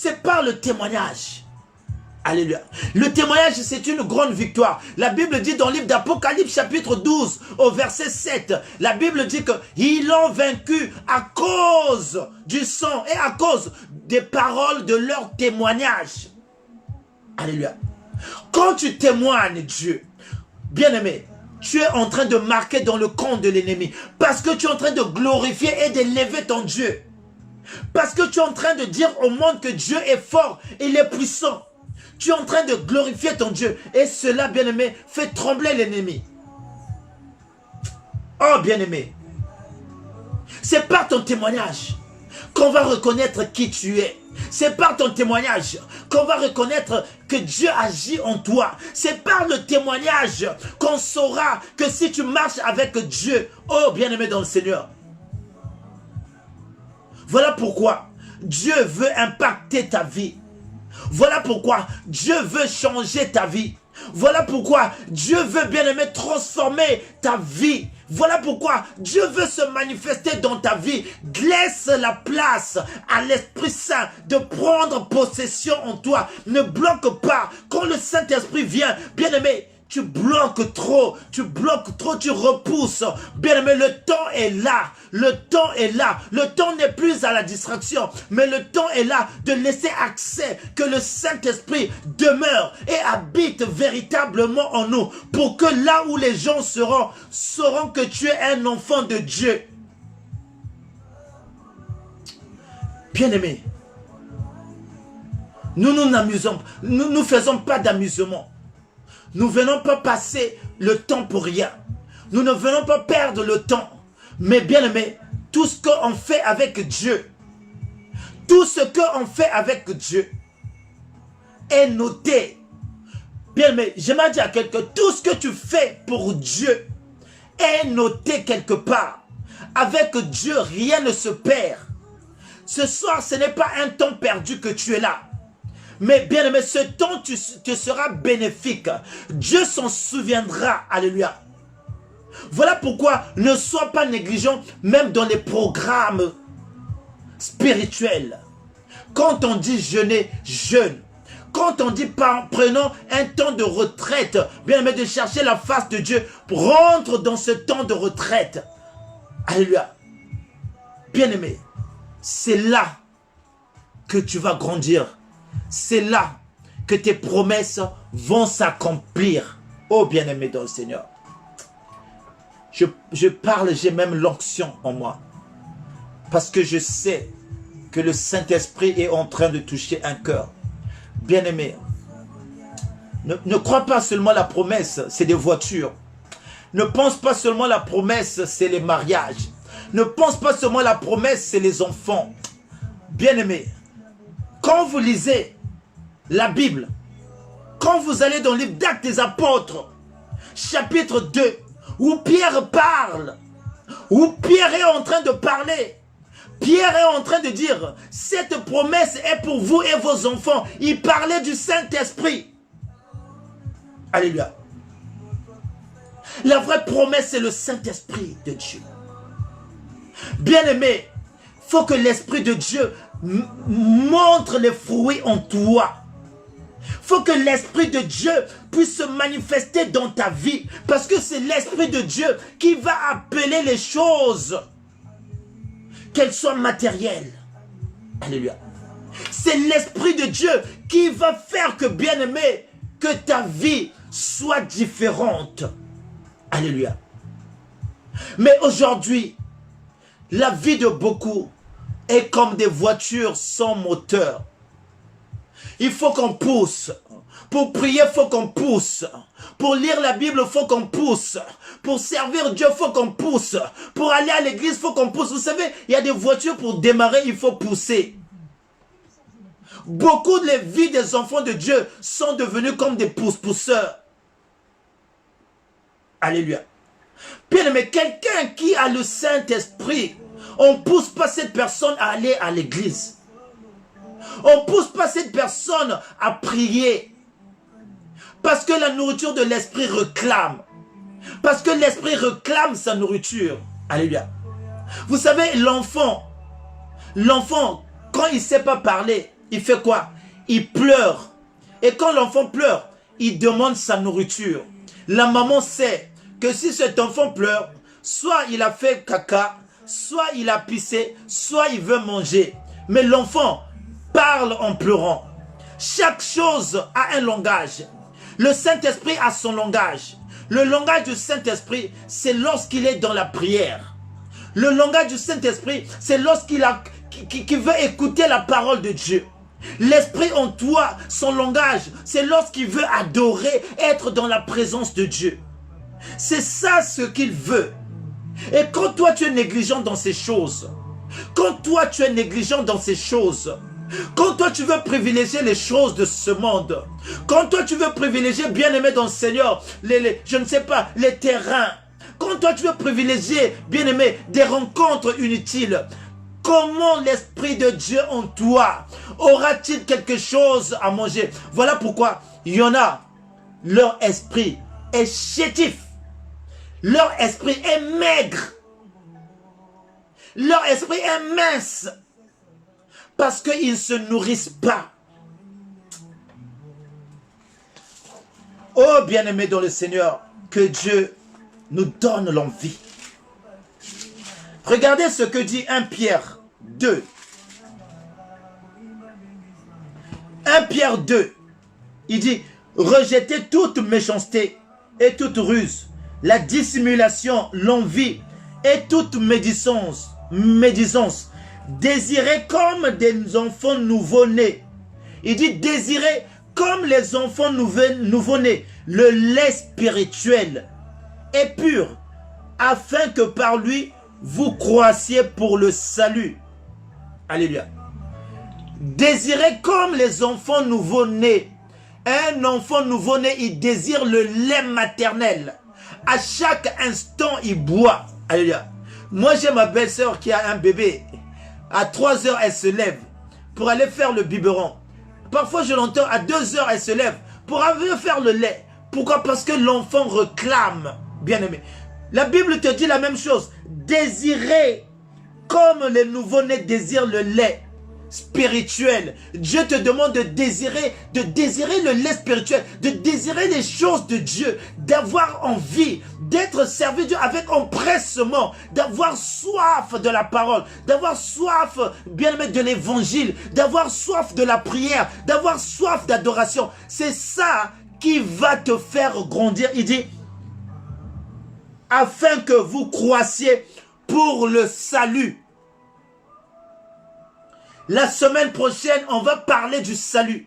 [SPEAKER 3] C'est par le témoignage. Alléluia. Le témoignage, c'est une grande victoire. La Bible dit dans le livre d'Apocalypse, chapitre 12, au verset 7, la Bible dit qu'ils l'ont vaincu à cause du sang et à cause des paroles de leur témoignage. Alléluia. Quand tu témoignes Dieu, bien-aimé, tu es en train de marquer dans le camp de l'ennemi. Parce que tu es en train de glorifier et d'élever ton Dieu. Parce que tu es en train de dire au monde que Dieu est fort, il est puissant. Tu es en train de glorifier ton Dieu. Et cela, bien-aimé, fait trembler l'ennemi. Oh, bien-aimé, c'est par ton témoignage qu'on va reconnaître qui tu es. C'est par ton témoignage qu'on va reconnaître que Dieu agit en toi. C'est par le témoignage qu'on saura que si tu marches avec Dieu, oh, bien-aimé dans le Seigneur, voilà pourquoi Dieu veut impacter ta vie. Voilà pourquoi Dieu veut changer ta vie. Voilà pourquoi Dieu veut, bien-aimé, transformer ta vie. Voilà pourquoi Dieu veut se manifester dans ta vie. Laisse la place à l'Esprit Saint de prendre possession en toi. Ne bloque pas. Quand le Saint-Esprit vient, bien-aimé, tu bloques trop, tu repousses. Bien-aimé, le temps est là. Le temps est là. Le temps n'est plus à la distraction, mais le temps est là de laisser accès, que le Saint-Esprit demeure et habite véritablement en nous, pour que là où les gens sauront que tu es un enfant de Dieu. Bien-aimé, nous ne faisons pas d'amusement. Nous ne venons pas passer le temps pour rien. Nous ne venons pas perdre le temps. Mais bien aimé, tout ce qu'on fait avec Dieu, est noté. Bien aimé, j'aimerais dire à quelqu'un, tout ce que tu fais pour Dieu est noté quelque part. Avec Dieu, rien ne se perd. Ce soir, ce n'est pas un temps perdu que tu es là. Mais bien aimé, ce temps te sera bénéfique. Dieu s'en souviendra. Alléluia. Voilà pourquoi ne sois pas négligent même dans les programmes spirituels. Quand on dit jeûner, jeûne. Quand on dit prenons un temps de retraite, bien aimé, de chercher la face de Dieu, rentre dans ce temps de retraite. Alléluia. Bien aimé, c'est là que tu vas grandir. C'est là que tes promesses vont s'accomplir. Oh bien-aimé dans le Seigneur. Je parle, j'ai même l'onction en moi. Parce que je sais que le Saint-Esprit est en train de toucher un cœur. Bien-aimé, ne crois pas seulement la promesse, c'est des voitures. Ne pense pas seulement la promesse, c'est les mariages. Ne pense pas seulement la promesse, c'est les enfants. Bien-aimé, quand vous lisez la Bible, quand vous allez dans le livre d'Actes des Apôtres, chapitre 2, où Pierre parle, où Pierre est en train de parler, Pierre est en train de dire, cette promesse est pour vous et vos enfants. Il parlait du Saint-Esprit. Alléluia. La vraie promesse, c'est le Saint-Esprit de Dieu. Bien-aimé, il faut que l'Esprit de Dieu montre les fruits en toi. Il faut que l'Esprit de Dieu puisse se manifester dans ta vie. Parce que c'est l'Esprit de Dieu qui va appeler les choses, qu'elles soient matérielles. Alléluia. C'est l'Esprit de Dieu qui va faire que, bien-aimé, que ta vie soit différente. Alléluia. Mais aujourd'hui, la vie de beaucoup est comme des voitures sans moteur. Il faut qu'on pousse. Pour prier, il faut qu'on pousse. Pour lire la Bible, il faut qu'on pousse. Pour servir Dieu, il faut qu'on pousse. Pour aller à l'église, il faut qu'on pousse. Vous savez, il y a des voitures pour démarrer, il faut pousser. Beaucoup de vies des enfants de Dieu sont devenus comme des pousseurs. Alléluia. Bien, mais quelqu'un qui a le Saint-Esprit, on ne pousse pas cette personne à aller à l'église. On ne pousse pas cette personne à prier. Parce que la nourriture de l'esprit réclame. Parce que l'esprit réclame sa nourriture. Alléluia. Vous savez, l'enfant, quand il ne sait pas parler, il fait quoi? Il pleure. Et quand l'enfant pleure, il demande sa nourriture. La maman sait que si cet enfant pleure, soit il a fait caca, soit il a pissé, soit il veut manger. Mais l'enfant parle en pleurant. Chaque chose a un langage. Le Saint-Esprit a son langage. Le langage du Saint-Esprit, c'est lorsqu'il est dans la prière. Le langage du Saint-Esprit, c'est lorsqu'il veut écouter la parole de Dieu. L'Esprit en toi, son langage, c'est lorsqu'il veut adorer, être dans la présence de Dieu. C'est ça ce qu'il veut. Et quand toi tu es négligent dans ces choses, quand toi tu es négligent dans ces choses, quand toi tu veux privilégier les choses de ce monde, quand toi tu veux privilégier, bien-aimé dans le Seigneur, je ne sais pas, les terrains, quand toi tu veux privilégier, bien-aimé, des rencontres inutiles, comment l'Esprit de Dieu en toi aura-t-il quelque chose à manger? Voilà pourquoi il y en a, leur esprit est chétif. Leur esprit est maigre. Leur esprit est mince. Parce qu'ils ne se nourrissent pas. Oh bien-aimés dans le Seigneur, que Dieu nous donne l'envie. Regardez ce que dit 1 Pierre 2. 1 Pierre 2, il dit, rejetez toute méchanceté et toute ruse, la dissimulation, l'envie et toute médisance. Désirez comme des enfants nouveau-nés. Il dit, désirez comme les enfants nouveau-nés, le lait spirituel et pur, afin que par lui, vous croissiez pour le salut. Alléluia. Désirez comme les enfants nouveau-nés. Un enfant nouveau-né, il désire le lait maternel. À chaque instant, il boit. Alléluia. Moi, j'ai ma belle-sœur qui a un bébé. À 3 heures, elle se lève pour aller faire le biberon. Parfois, je l'entends, à 2 heures, elle se lève pour aller faire le lait. Pourquoi? Parce que l'enfant réclame, bien-aimé. La Bible te dit la même chose. Désirez comme les nouveau-nés désirent le lait spirituel. Dieu te demande de désirer le lait spirituel, de désirer les choses de Dieu, d'avoir envie, d'être servi de Dieu avec empressement, d'avoir soif de la parole, d'avoir soif, bien aimé, de l'évangile, d'avoir soif de la prière, d'avoir soif d'adoration. C'est ça qui va te faire grandir. Il dit, afin que vous croissiez pour le salut. La semaine prochaine, on va parler du salut,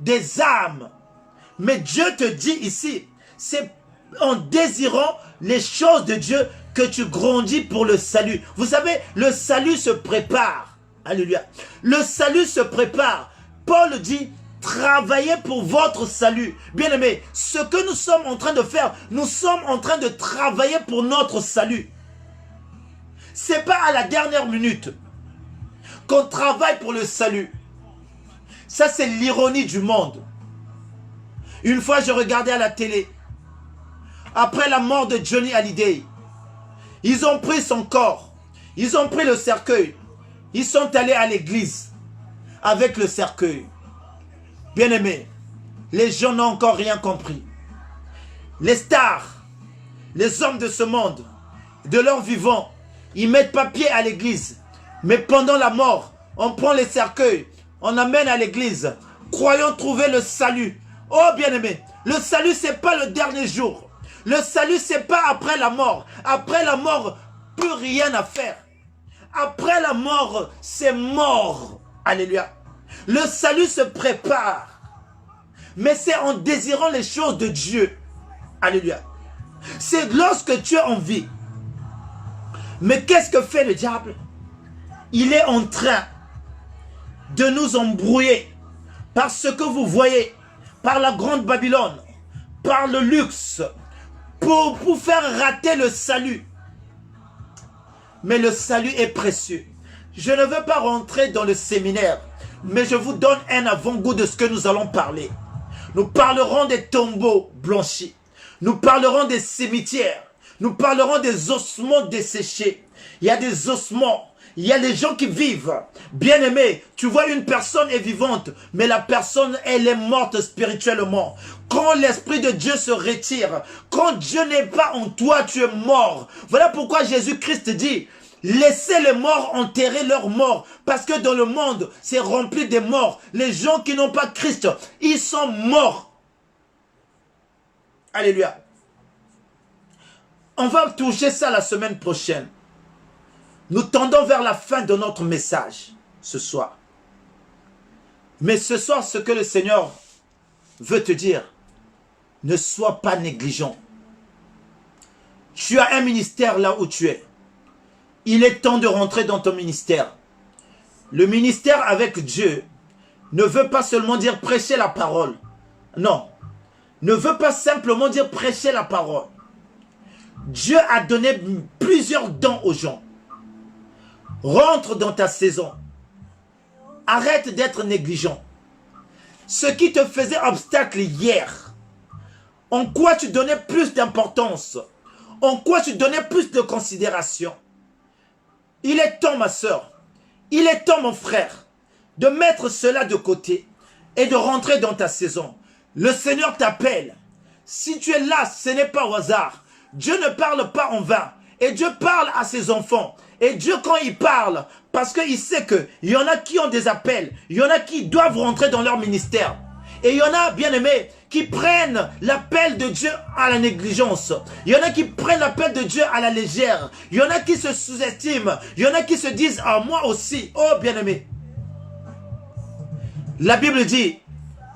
[SPEAKER 3] des âmes. Mais Dieu te dit ici, c'est en désirant les choses de Dieu que tu grandis pour le salut. Vous savez, le salut se prépare. Alléluia. Le salut se prépare. Paul dit, travaillez pour votre salut. Bien-aimés, ce que nous sommes en train de faire, nous sommes en train de travailler pour notre salut. Ce n'est pas à la dernière minute qu'on travaille pour le salut. Ça, c'est l'ironie du monde. Une fois, je regardais à la télé, après la mort de Johnny Hallyday, ils ont pris son corps, ils ont pris le cercueil, ils sont allés à l'église avec le cercueil. Bien-aimés, les gens n'ont encore rien compris. Les stars, les hommes de ce monde, de leur vivant, ils mettent pas pied à l'église. Mais pendant la mort, on prend les cercueils, on amène à l'église, croyons trouver le salut. Oh bien-aimé, le salut c'est pas le dernier jour. Le salut c'est pas après la mort. Après la mort, plus rien à faire. Après la mort, c'est mort. Alléluia. Le salut se prépare. Mais c'est en désirant les choses de Dieu. Alléluia. C'est lorsque tu es en vie. Mais qu'est-ce que fait le diable? Il est en train de nous embrouiller par ce que vous voyez, par la grande Babylone, par le luxe, pour faire rater le salut. Mais le salut est précieux. Je ne veux pas rentrer dans le séminaire, mais je vous donne un avant-goût de ce que nous allons parler. Nous parlerons des tombeaux blanchis. Nous parlerons des cimetières. Nous parlerons des ossements desséchés. Il y a des ossements. Il y a des gens qui vivent. Bien-aimé, tu vois une personne est vivante, mais la personne, elle est morte spirituellement. Quand l'Esprit de Dieu se retire, quand Dieu n'est pas en toi, tu es mort. Voilà pourquoi Jésus-Christ dit, laissez les morts enterrer leurs morts. Parce que dans le monde, c'est rempli de morts. Les gens qui n'ont pas Christ, ils sont morts. Alléluia. On va toucher ça la semaine prochaine. Nous tendons vers la fin de notre message ce soir. Mais ce soir, ce que le Seigneur veut te dire, ne sois pas négligent. Tu as un ministère là où tu es. Il est temps de rentrer dans ton ministère. Le ministère avec Dieu ne veut pas seulement dire prêcher la parole. Non. Ne veut pas simplement dire prêcher la parole. Dieu a donné plusieurs dons aux gens. Rentre dans ta saison. Arrête d'être négligent. Ce qui te faisait obstacle hier, En quoi tu donnais plus d'importance? En quoi tu donnais plus de considération? Il est temps, ma soeur, il est temps, mon frère, de mettre cela de côté et de rentrer dans ta saison. Le Seigneur t'appelle. Si tu es là, ce n'est pas au hasard. Dieu ne parle pas en vain. Et Dieu parle à ses enfants. Et Dieu, quand il parle, parce qu'il sait qu'il y en a qui ont des appels, il y en a qui doivent rentrer dans leur ministère. Et il y en a, bien aimés, qui prennent l'appel de Dieu à la négligence. Il y en a qui prennent l'appel de Dieu à la légère. Il y en a qui se sous-estiment. Il y en a qui se disent, ah, moi aussi, oh, bien aimé. La Bible dit,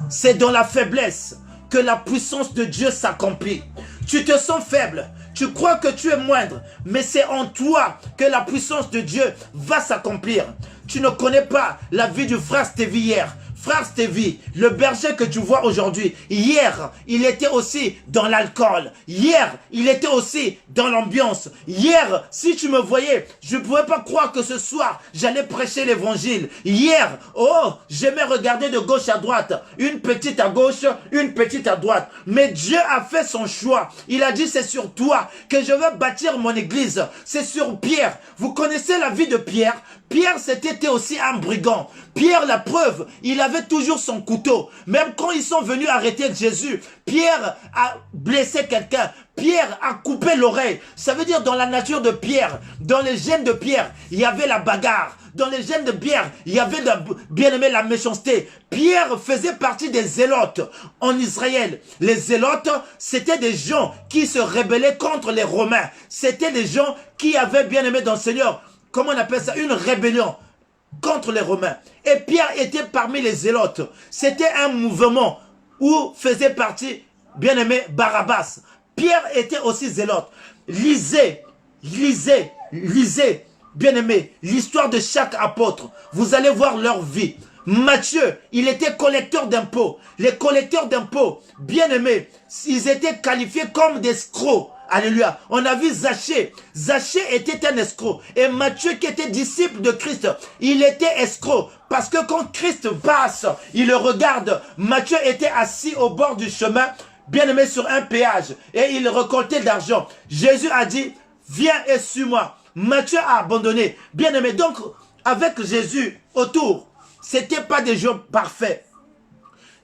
[SPEAKER 3] c'est dans la faiblesse que la puissance de Dieu s'accomplit. Tu te sens faible, tu crois que tu es moindre, mais c'est en toi que la puissance de Dieu va s'accomplir. Tu ne connais pas la vie du frère Stevie hier. Frère Stevie, le berger que tu vois aujourd'hui, hier, il était aussi dans l'alcool. Hier, il était aussi dans l'ambiance. Hier, si tu me voyais, je ne pouvais pas croire que ce soir, j'allais prêcher l'évangile. Hier, oh, j'aimais regarder de gauche à droite. Une petite à gauche, une petite à droite. Mais Dieu a fait son choix. Il a dit, c'est sur toi que je vais bâtir mon église. C'est sur Pierre. Vous connaissez la vie de Pierre? Pierre, c'était aussi un brigand. Pierre, la preuve, il avait toujours son couteau. Même quand ils sont venus arrêter Jésus, Pierre a blessé quelqu'un. Pierre a coupé l'oreille. Ça veut dire dans la nature de Pierre, dans les gènes de Pierre, il y avait la bagarre. Dans les gènes de Pierre, il y avait bien aimé la méchanceté. Pierre faisait partie des zélotes en Israël. Les zélotes, c'était des gens qui se rebellaient contre les Romains. C'était des gens qui avaient bien aimé dans le Seigneur. Comment on appelle ça? Une rébellion contre les Romains. Et Pierre était parmi les zélotes. C'était un mouvement où faisait partie, bien aimé, Barabbas. Pierre était aussi zélote. Lisez, bien aimé, l'histoire de chaque apôtre. Vous allez voir leur vie. Matthieu, il était collecteur d'impôts. Les collecteurs d'impôts, bien aimés, ils étaient qualifiés comme des escrocs. Alléluia. On a vu Zachée. Zachée était un escroc. Et Matthieu, qui était disciple de Christ, il était escroc. Parce que quand Christ passe, il le regarde. Matthieu était assis au bord du chemin, bien aimé, sur un péage. Et il récoltait de l'argent. Jésus a dit, viens et suis-moi. Matthieu a abandonné. Bien aimé, donc, avec Jésus autour, c'était pas des gens parfaits.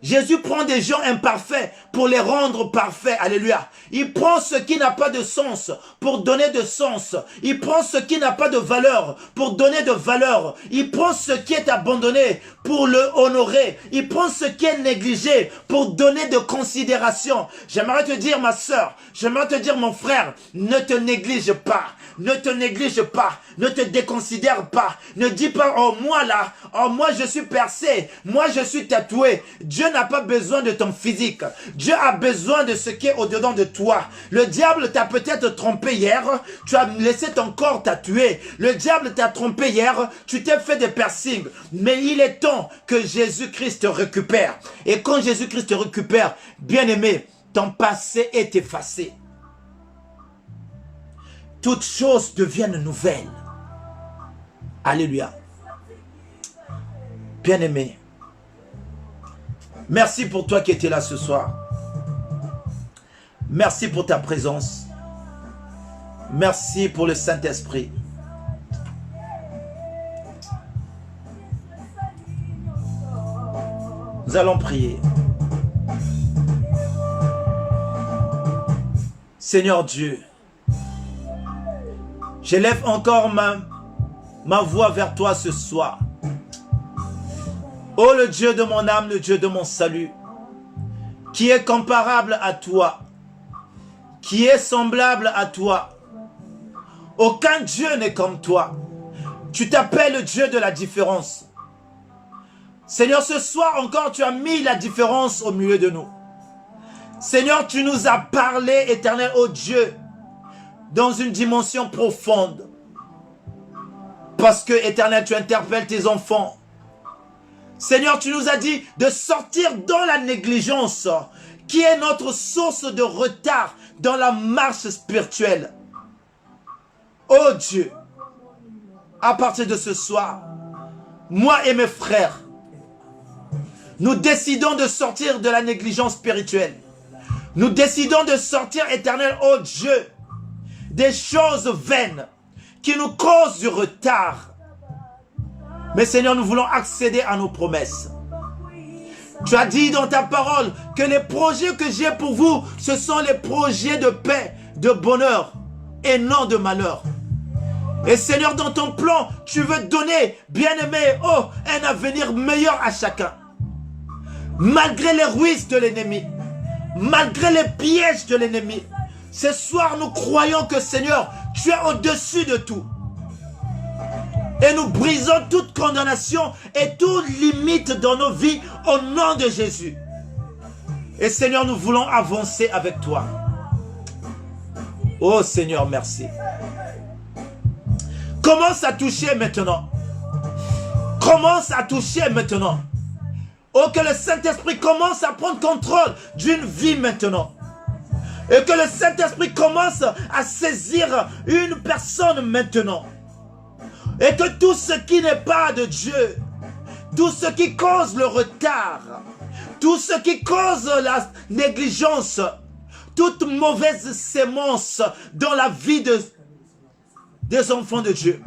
[SPEAKER 3] Jésus prend des gens imparfaits pour les rendre parfaits. Alléluia. Il prend ce qui n'a pas de sens pour donner de sens. Il prend ce qui n'a pas de valeur pour donner de valeur. Il prend ce qui est abandonné pour le honorer. Il prend ce qui est négligé pour donner de considération. J'aimerais te dire, ma soeur, j'aimerais te dire, mon frère, ne te néglige pas. Ne te néglige pas. Ne te déconsidère pas. Ne dis pas, oh moi là, oh moi je suis percé. Moi je suis tatoué. Dieu n'a pas besoin de ton physique. Dieu a besoin de ce qui est au-dedans de toi. Le diable t'a peut-être trompé hier. Tu as laissé ton corps tatoué. Le diable t'a trompé hier. Tu t'es fait des piercings. Mais il est temps que Jésus-Christ te récupère. Et quand Jésus-Christ te récupère, bien aimé, ton passé est effacé. Toutes choses deviennent nouvelles. Alléluia. Bien aimé, merci pour toi qui étais là ce soir. Merci pour ta présence. Merci pour le Saint-Esprit. Nous allons prier. Seigneur Dieu, j'élève encore ma voix vers toi ce soir. Oh le Dieu de mon âme, le Dieu de mon salut, qui est comparable à toi, qui est semblable à toi. Aucun Dieu n'est comme toi. Tu t'appelles Dieu de la différence. Seigneur, ce soir encore, tu as mis la différence au milieu de nous. Seigneur, tu nous as parlé, éternel, ô Dieu, dans une dimension profonde. Parce que, éternel, tu interpelles tes enfants. Seigneur, tu nous as dit de sortir dans la négligence, qui est notre source de retard dans la marche spirituelle. Oh Dieu, à partir de ce soir, moi et mes frères, nous décidons de sortir de la négligence spirituelle. Nous décidons de sortir, Éternel, oh Dieu, des choses vaines qui nous causent du retard. Mais Seigneur, nous voulons accéder à nos promesses. Tu as dit dans ta parole que les projets que j'ai pour vous, ce sont les projets de paix, de bonheur et non de malheur. Et Seigneur, dans ton plan, tu veux donner, bien-aimé, oh, un avenir meilleur à chacun. Malgré les ruses de l'ennemi, malgré les pièges de l'ennemi, ce soir nous croyons que Seigneur, tu es au-dessus de tout. Et nous brisons toute condamnation et toute limite dans nos vies au nom de Jésus. Et Seigneur, nous voulons avancer avec toi. Oh Seigneur, merci. Commence à toucher maintenant. Commence à toucher maintenant. Oh, que le Saint-Esprit commence à prendre contrôle d'une vie maintenant. Et que le Saint-Esprit commence à saisir une personne maintenant. Et que tout ce qui n'est pas de Dieu, tout ce qui cause le retard, tout ce qui cause la négligence, toute mauvaise sémence dans la vie des enfants de Dieu,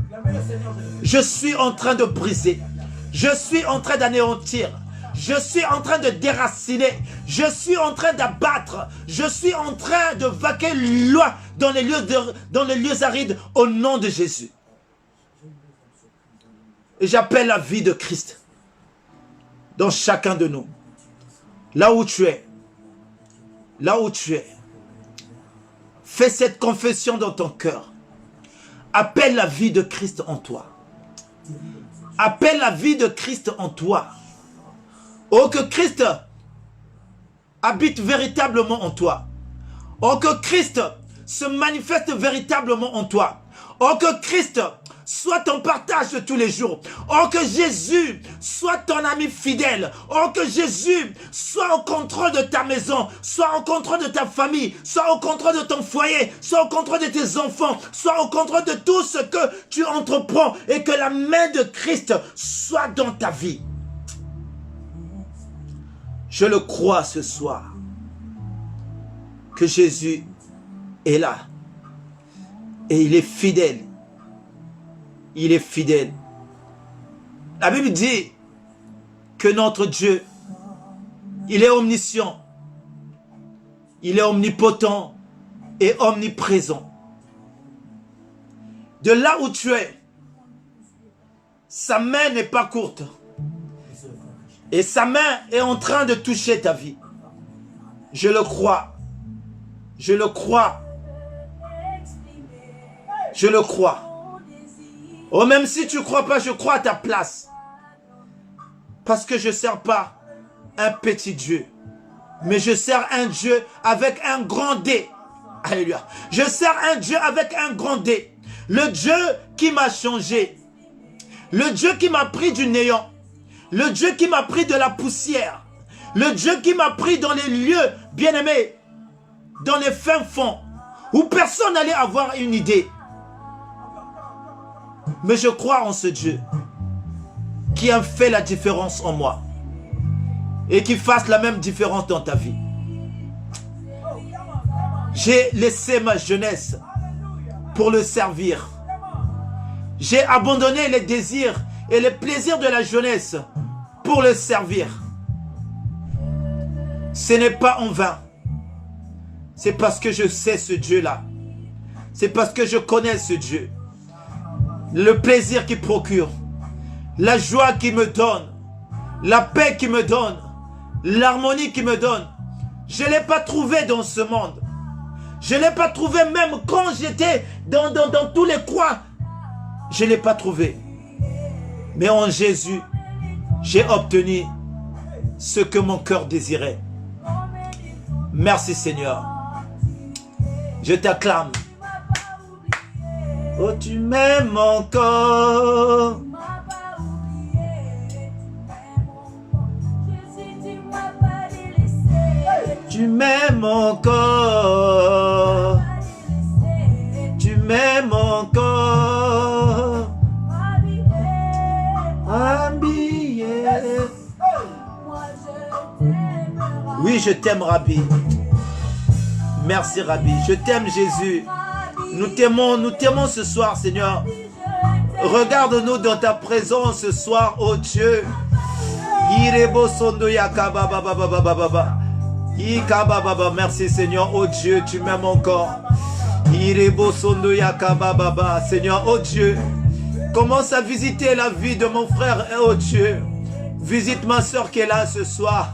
[SPEAKER 3] je suis en train de briser, je suis en train d'anéantir, je suis en train de déraciner, je suis en train d'abattre, je suis en train de vaquer loi dans les lieux arides au nom de Jésus. Et j'appelle la vie de Christ dans chacun de nous. Là où tu es, là où tu es, fais cette confession dans ton cœur. Appelle la vie de Christ en toi. Appelle la vie de Christ en toi. Oh, que Christ habite véritablement en toi. Oh, que Christ se manifeste véritablement en toi. Oh, que Christ soit ton partage de tous les jours. Oh, que Jésus soit ton ami fidèle. Oh, que Jésus soit au contrôle de ta maison, soit au contrôle de ta famille, soit au contrôle de ton foyer, soit au contrôle de tes enfants, soit au contrôle de tout ce que tu entreprends et que la main de Christ soit dans ta vie. Je le crois ce soir que Jésus est là et il est fidèle. Il est fidèle. La Bible dit que notre Dieu, il est omniscient, il est omnipotent et omniprésent. De là où tu es, sa main n'est pas courte. Et sa main est en train de toucher ta vie. Je le crois. Je le crois. Je le crois. Oh, même si tu ne crois pas, je crois à ta place. Parce que je ne sers pas un petit Dieu. Mais je sers un Dieu avec un grand D. Alléluia. Je sers un Dieu avec un grand D. Le Dieu qui m'a changé. Le Dieu qui m'a pris du néant. Le Dieu qui m'a pris de la poussière. Le Dieu qui m'a pris dans les lieux, bien-aimés, dans les fins fonds, où personne n'allait avoir une idée. Mais je crois en ce Dieu qui a fait la différence en moi et qui fasse la même différence dans ta vie. J'ai laissé ma jeunesse pour le servir. J'ai abandonné les désirs et les plaisirs de la jeunesse pour le servir. Ce n'est pas en vain. C'est parce que je sais ce Dieu-là. C'est parce que je connais ce Dieu. Le plaisir qu'il procure, la joie qu'il me donne, la paix qu'il me donne, l'harmonie qu'il me donne. Je ne l'ai pas trouvé dans ce monde. Je ne l'ai pas trouvé même quand j'étais dans tous les coins. Je ne l'ai pas trouvé. Mais en Jésus, j'ai obtenu ce que mon cœur désirait. Merci Seigneur. Je t'acclame. Oh, tu m'aimes encore. Tu m'aimes encore. Tu m'aimes encore. Habillé. Oui, je t'aime, Rabbi.
[SPEAKER 2] Merci Rabbi. Je t'aime Jésus. Nous t'aimons ce soir Seigneur. Regarde-nous dans ta présence ce soir, oh Dieu. Merci Seigneur, oh Dieu, tu m'aimes encore. Seigneur, oh Dieu, commence à visiter la vie de mon frère, oh Dieu. Visite ma soeur qui est là ce soir.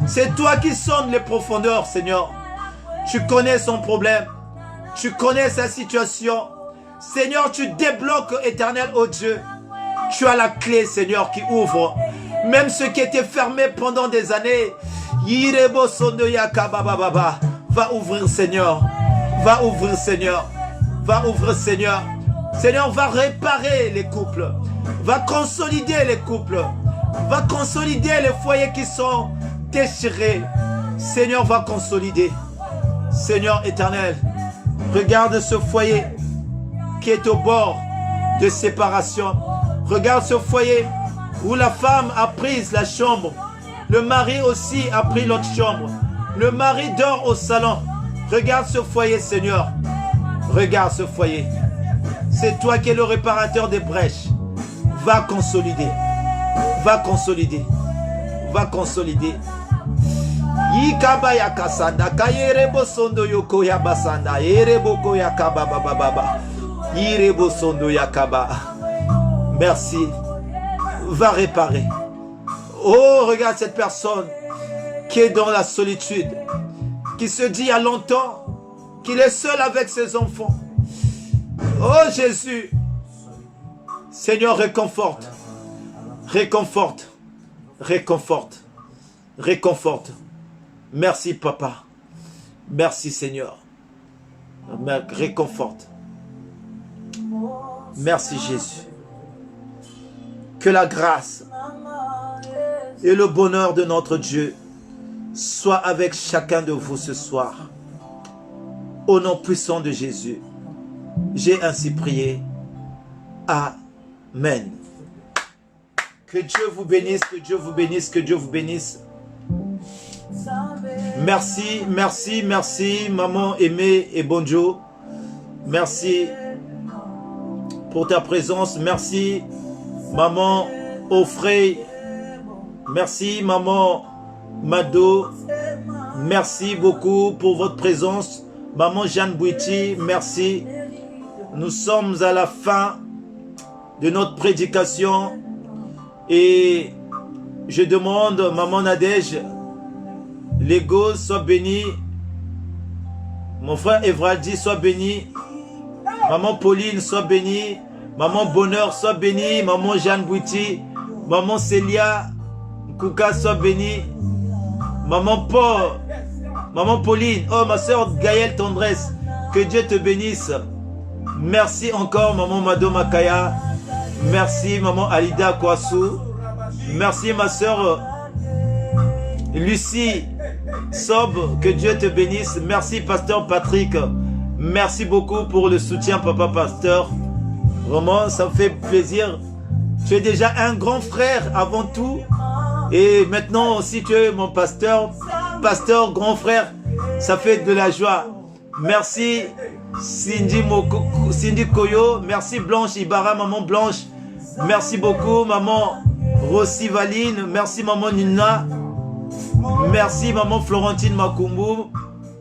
[SPEAKER 2] C'est toi qui sondes les profondeurs, Seigneur. Tu connais son problème. Tu connais sa situation. Seigneur, tu débloques, éternel, oh Dieu. Tu as la clé, Seigneur, qui ouvre. Même ce qui était fermé pendant des années. Va ouvrir, Seigneur. Va ouvrir, Seigneur. Va ouvrir, Seigneur. Seigneur, va réparer les couples. Va consolider les couples. Va consolider les foyers qui sont déchirés. Seigneur, va consolider. Seigneur éternel, regarde ce foyer qui est au bord de séparation. Regarde ce foyer où la femme a pris la chambre. Le mari aussi a pris l'autre chambre. Le mari dort au salon. Regarde ce foyer, Seigneur. Regarde ce foyer. C'est toi qui es le réparateur des brèches. Va consolider. Va consolider. Va consolider. Yikabaya kasanda kayerebo sondo yoko yabasanda ereboko yakaba baba irebo sondo yakaba. Merci. Va réparer. Oh, regarde cette personne qui est dans la solitude, qui se dit il y a longtemps qu'il est seul avec ses enfants. Oh Jésus, Seigneur, réconforte, réconforte, réconforte, réconforte. Merci Papa, merci Seigneur, réconforte. Merci Jésus. Que la grâce et le bonheur de notre Dieu soit avec chacun de vous ce soir. Au nom puissant de Jésus, j'ai ainsi prié. Amen. Que Dieu vous bénisse, que Dieu vous bénisse, que Dieu vous bénisse. Merci, merci, merci, maman aimée et bonjour. Merci pour ta présence. Merci, maman Offray. Merci, maman Mado. Merci beaucoup pour votre présence. Maman Jeanne Bouiti, merci. Nous sommes à la fin de notre prédication et je demande, maman Nadège, Lego soit béni. Mon frère Evraldi soit béni. Maman Pauline soit bénie. Maman Bonheur soit bénie. Maman Jeanne Bouiti. Maman Célia Kouka soit bénie. Maman Paul. Maman Pauline. Oh ma soeur Gaëlle Tendresse. Que Dieu te bénisse. Merci encore maman Mado Makaya. Merci maman Alida Kouassou. Merci ma soeur Lucie Sob, que Dieu te bénisse. Merci pasteur Patrick. Merci beaucoup pour le soutien papa pasteur. Vraiment ça me fait plaisir. Tu es déjà un grand frère avant tout. Et maintenant aussi tu es mon pasteur. Pasteur, grand frère. Ça fait de la joie. Merci Cindy Koyo. Merci Blanche Ibarra, maman Blanche. Merci beaucoup maman Rossi Valine. Merci maman Nina. Merci maman Florentine Makumbu.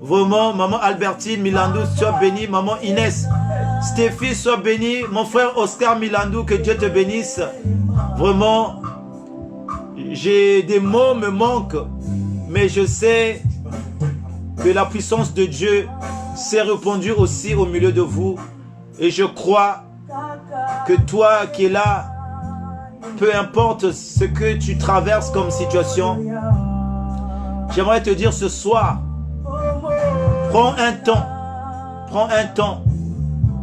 [SPEAKER 2] Vraiment maman Albertine Milandou, sois bénie. Maman Inès Stéphie, sois bénie. Mon frère Oscar Milandou, que Dieu te bénisse. Vraiment, j'ai des mots me manquent, mais je sais que la puissance de Dieu s'est répandue aussi au milieu de vous. Et je crois que toi qui es là, peu importe ce que tu traverses comme situation, j'aimerais te dire ce soir, prends un temps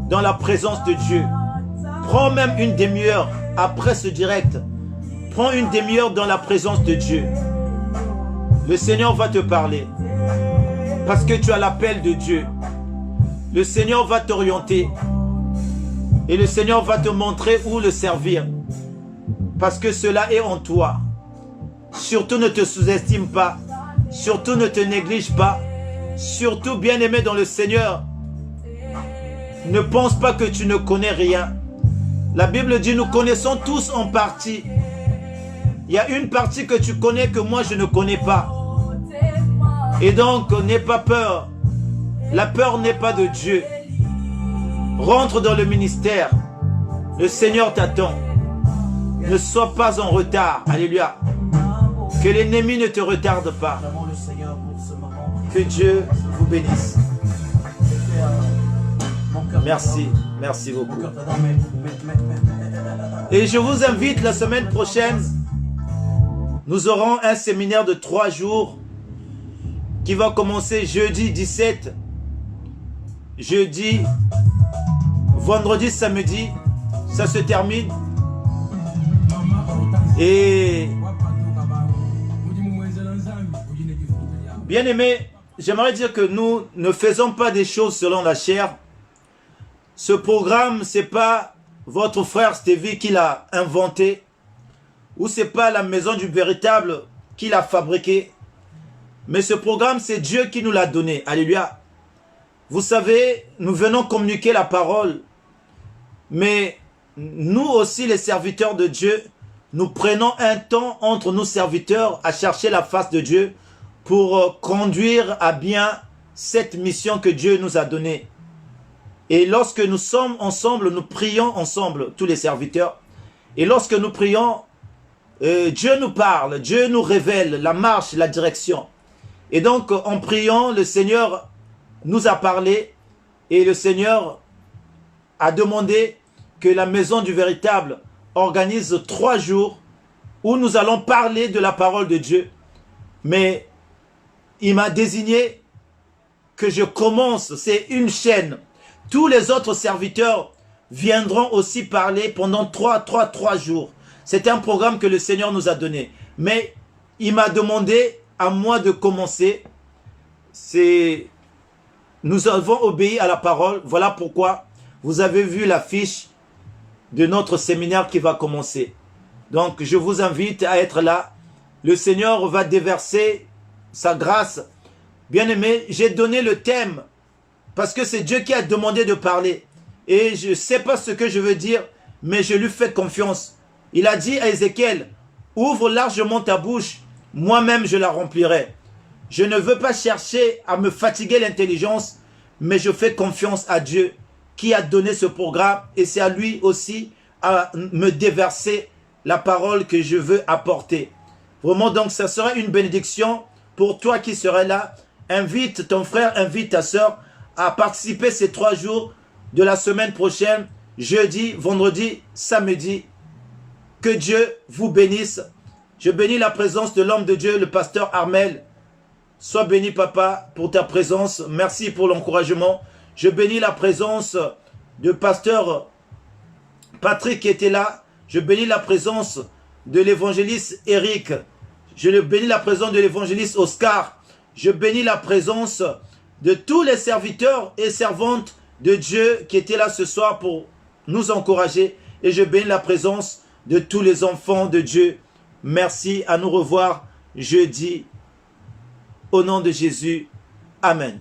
[SPEAKER 2] dans la présence de Dieu. Prends même une demi-heure après ce direct. Prends une demi-heure dans la présence de Dieu. Le Seigneur va te parler. Parce que tu as l'appel de Dieu. Le Seigneur va t'orienter. Et le Seigneur va te montrer où le servir. Parce que cela est en toi. Surtout ne te sous-estime pas. Surtout ne te néglige pas. Surtout, bien-aimé dans le Seigneur, ne pense pas que tu ne connais rien. La Bible dit, nous connaissons tous en partie. Il y a une partie que tu connais que moi je ne connais pas. Et donc, n'aie pas peur. La peur n'est pas de Dieu. Rentre dans le ministère. Le Seigneur t'attend. Ne sois pas en retard. Alléluia. Que l'ennemi ne te retarde pas. Que Dieu vous bénisse. Merci. Merci beaucoup. Et je vous invite la semaine prochaine. Nous aurons un séminaire de 3 jours qui va commencer jeudi 17, jeudi, vendredi, samedi. Ça se termine. Et bien aimé, j'aimerais dire que nous ne faisons pas des choses selon la chair. Ce programme, ce n'est pas votre frère Stevie qui l'a inventé, ou ce n'est pas la maison du véritable qui l'a fabriqué. Mais ce programme, c'est Dieu qui nous l'a donné. Alléluia. Vous savez, nous venons communiquer la parole. Mais nous aussi, les serviteurs de Dieu, nous prenons un temps entre nous serviteurs à chercher la face de Dieu pour conduire à bien cette mission que Dieu nous a donnée. Et lorsque nous sommes ensemble, nous prions ensemble, tous les serviteurs. Et lorsque nous prions, Dieu nous parle, Dieu nous révèle la marche, la direction. Et donc, en priant, le Seigneur nous a parlé et le Seigneur a demandé que la maison du véritable organise 3 jours où nous allons parler de la parole de Dieu. Mais il m'a désigné que je commence, c'est une chaîne. Tous les autres serviteurs viendront aussi parler pendant 3 jours. C'est un programme que le Seigneur nous a donné. Mais il m'a demandé à moi de commencer. Nous avons obéi à la parole. Voilà pourquoi vous avez vu l'affiche de notre séminaire qui va commencer. Donc je vous invite à être là. Le Seigneur va déverser sa grâce. Bien-aimé, j'ai donné le thème parce que c'est Dieu qui a demandé de parler. Et je ne sais pas ce que je veux dire, mais je lui fais confiance. Il a dit à Ézéchiel, ouvre largement ta bouche, moi-même je la remplirai. Je ne veux pas chercher à me fatiguer l'intelligence, mais je fais confiance à Dieu qui a donné ce programme et c'est à lui aussi à me déverser la parole que je veux apporter. Vraiment, donc, ça sera une bénédiction pour toi qui serais là. Invite ton frère, invite ta soeur à participer ces 3 jours de la semaine prochaine, jeudi, vendredi, samedi. Que Dieu vous bénisse. Je bénis la présence de l'homme de Dieu, le pasteur Armel. Sois béni, papa, pour ta présence. Merci pour l'encouragement. Je bénis la présence de pasteur Patrick qui était là. Je bénis la présence de l'évangéliste Eric. Je bénis la présence de l'évangéliste Oscar. Je bénis la présence de tous les serviteurs et servantes de Dieu qui étaient là ce soir pour nous encourager. Et je bénis la présence de tous les enfants de Dieu. Merci, à nous revoir jeudi. Au nom de Jésus, Amen.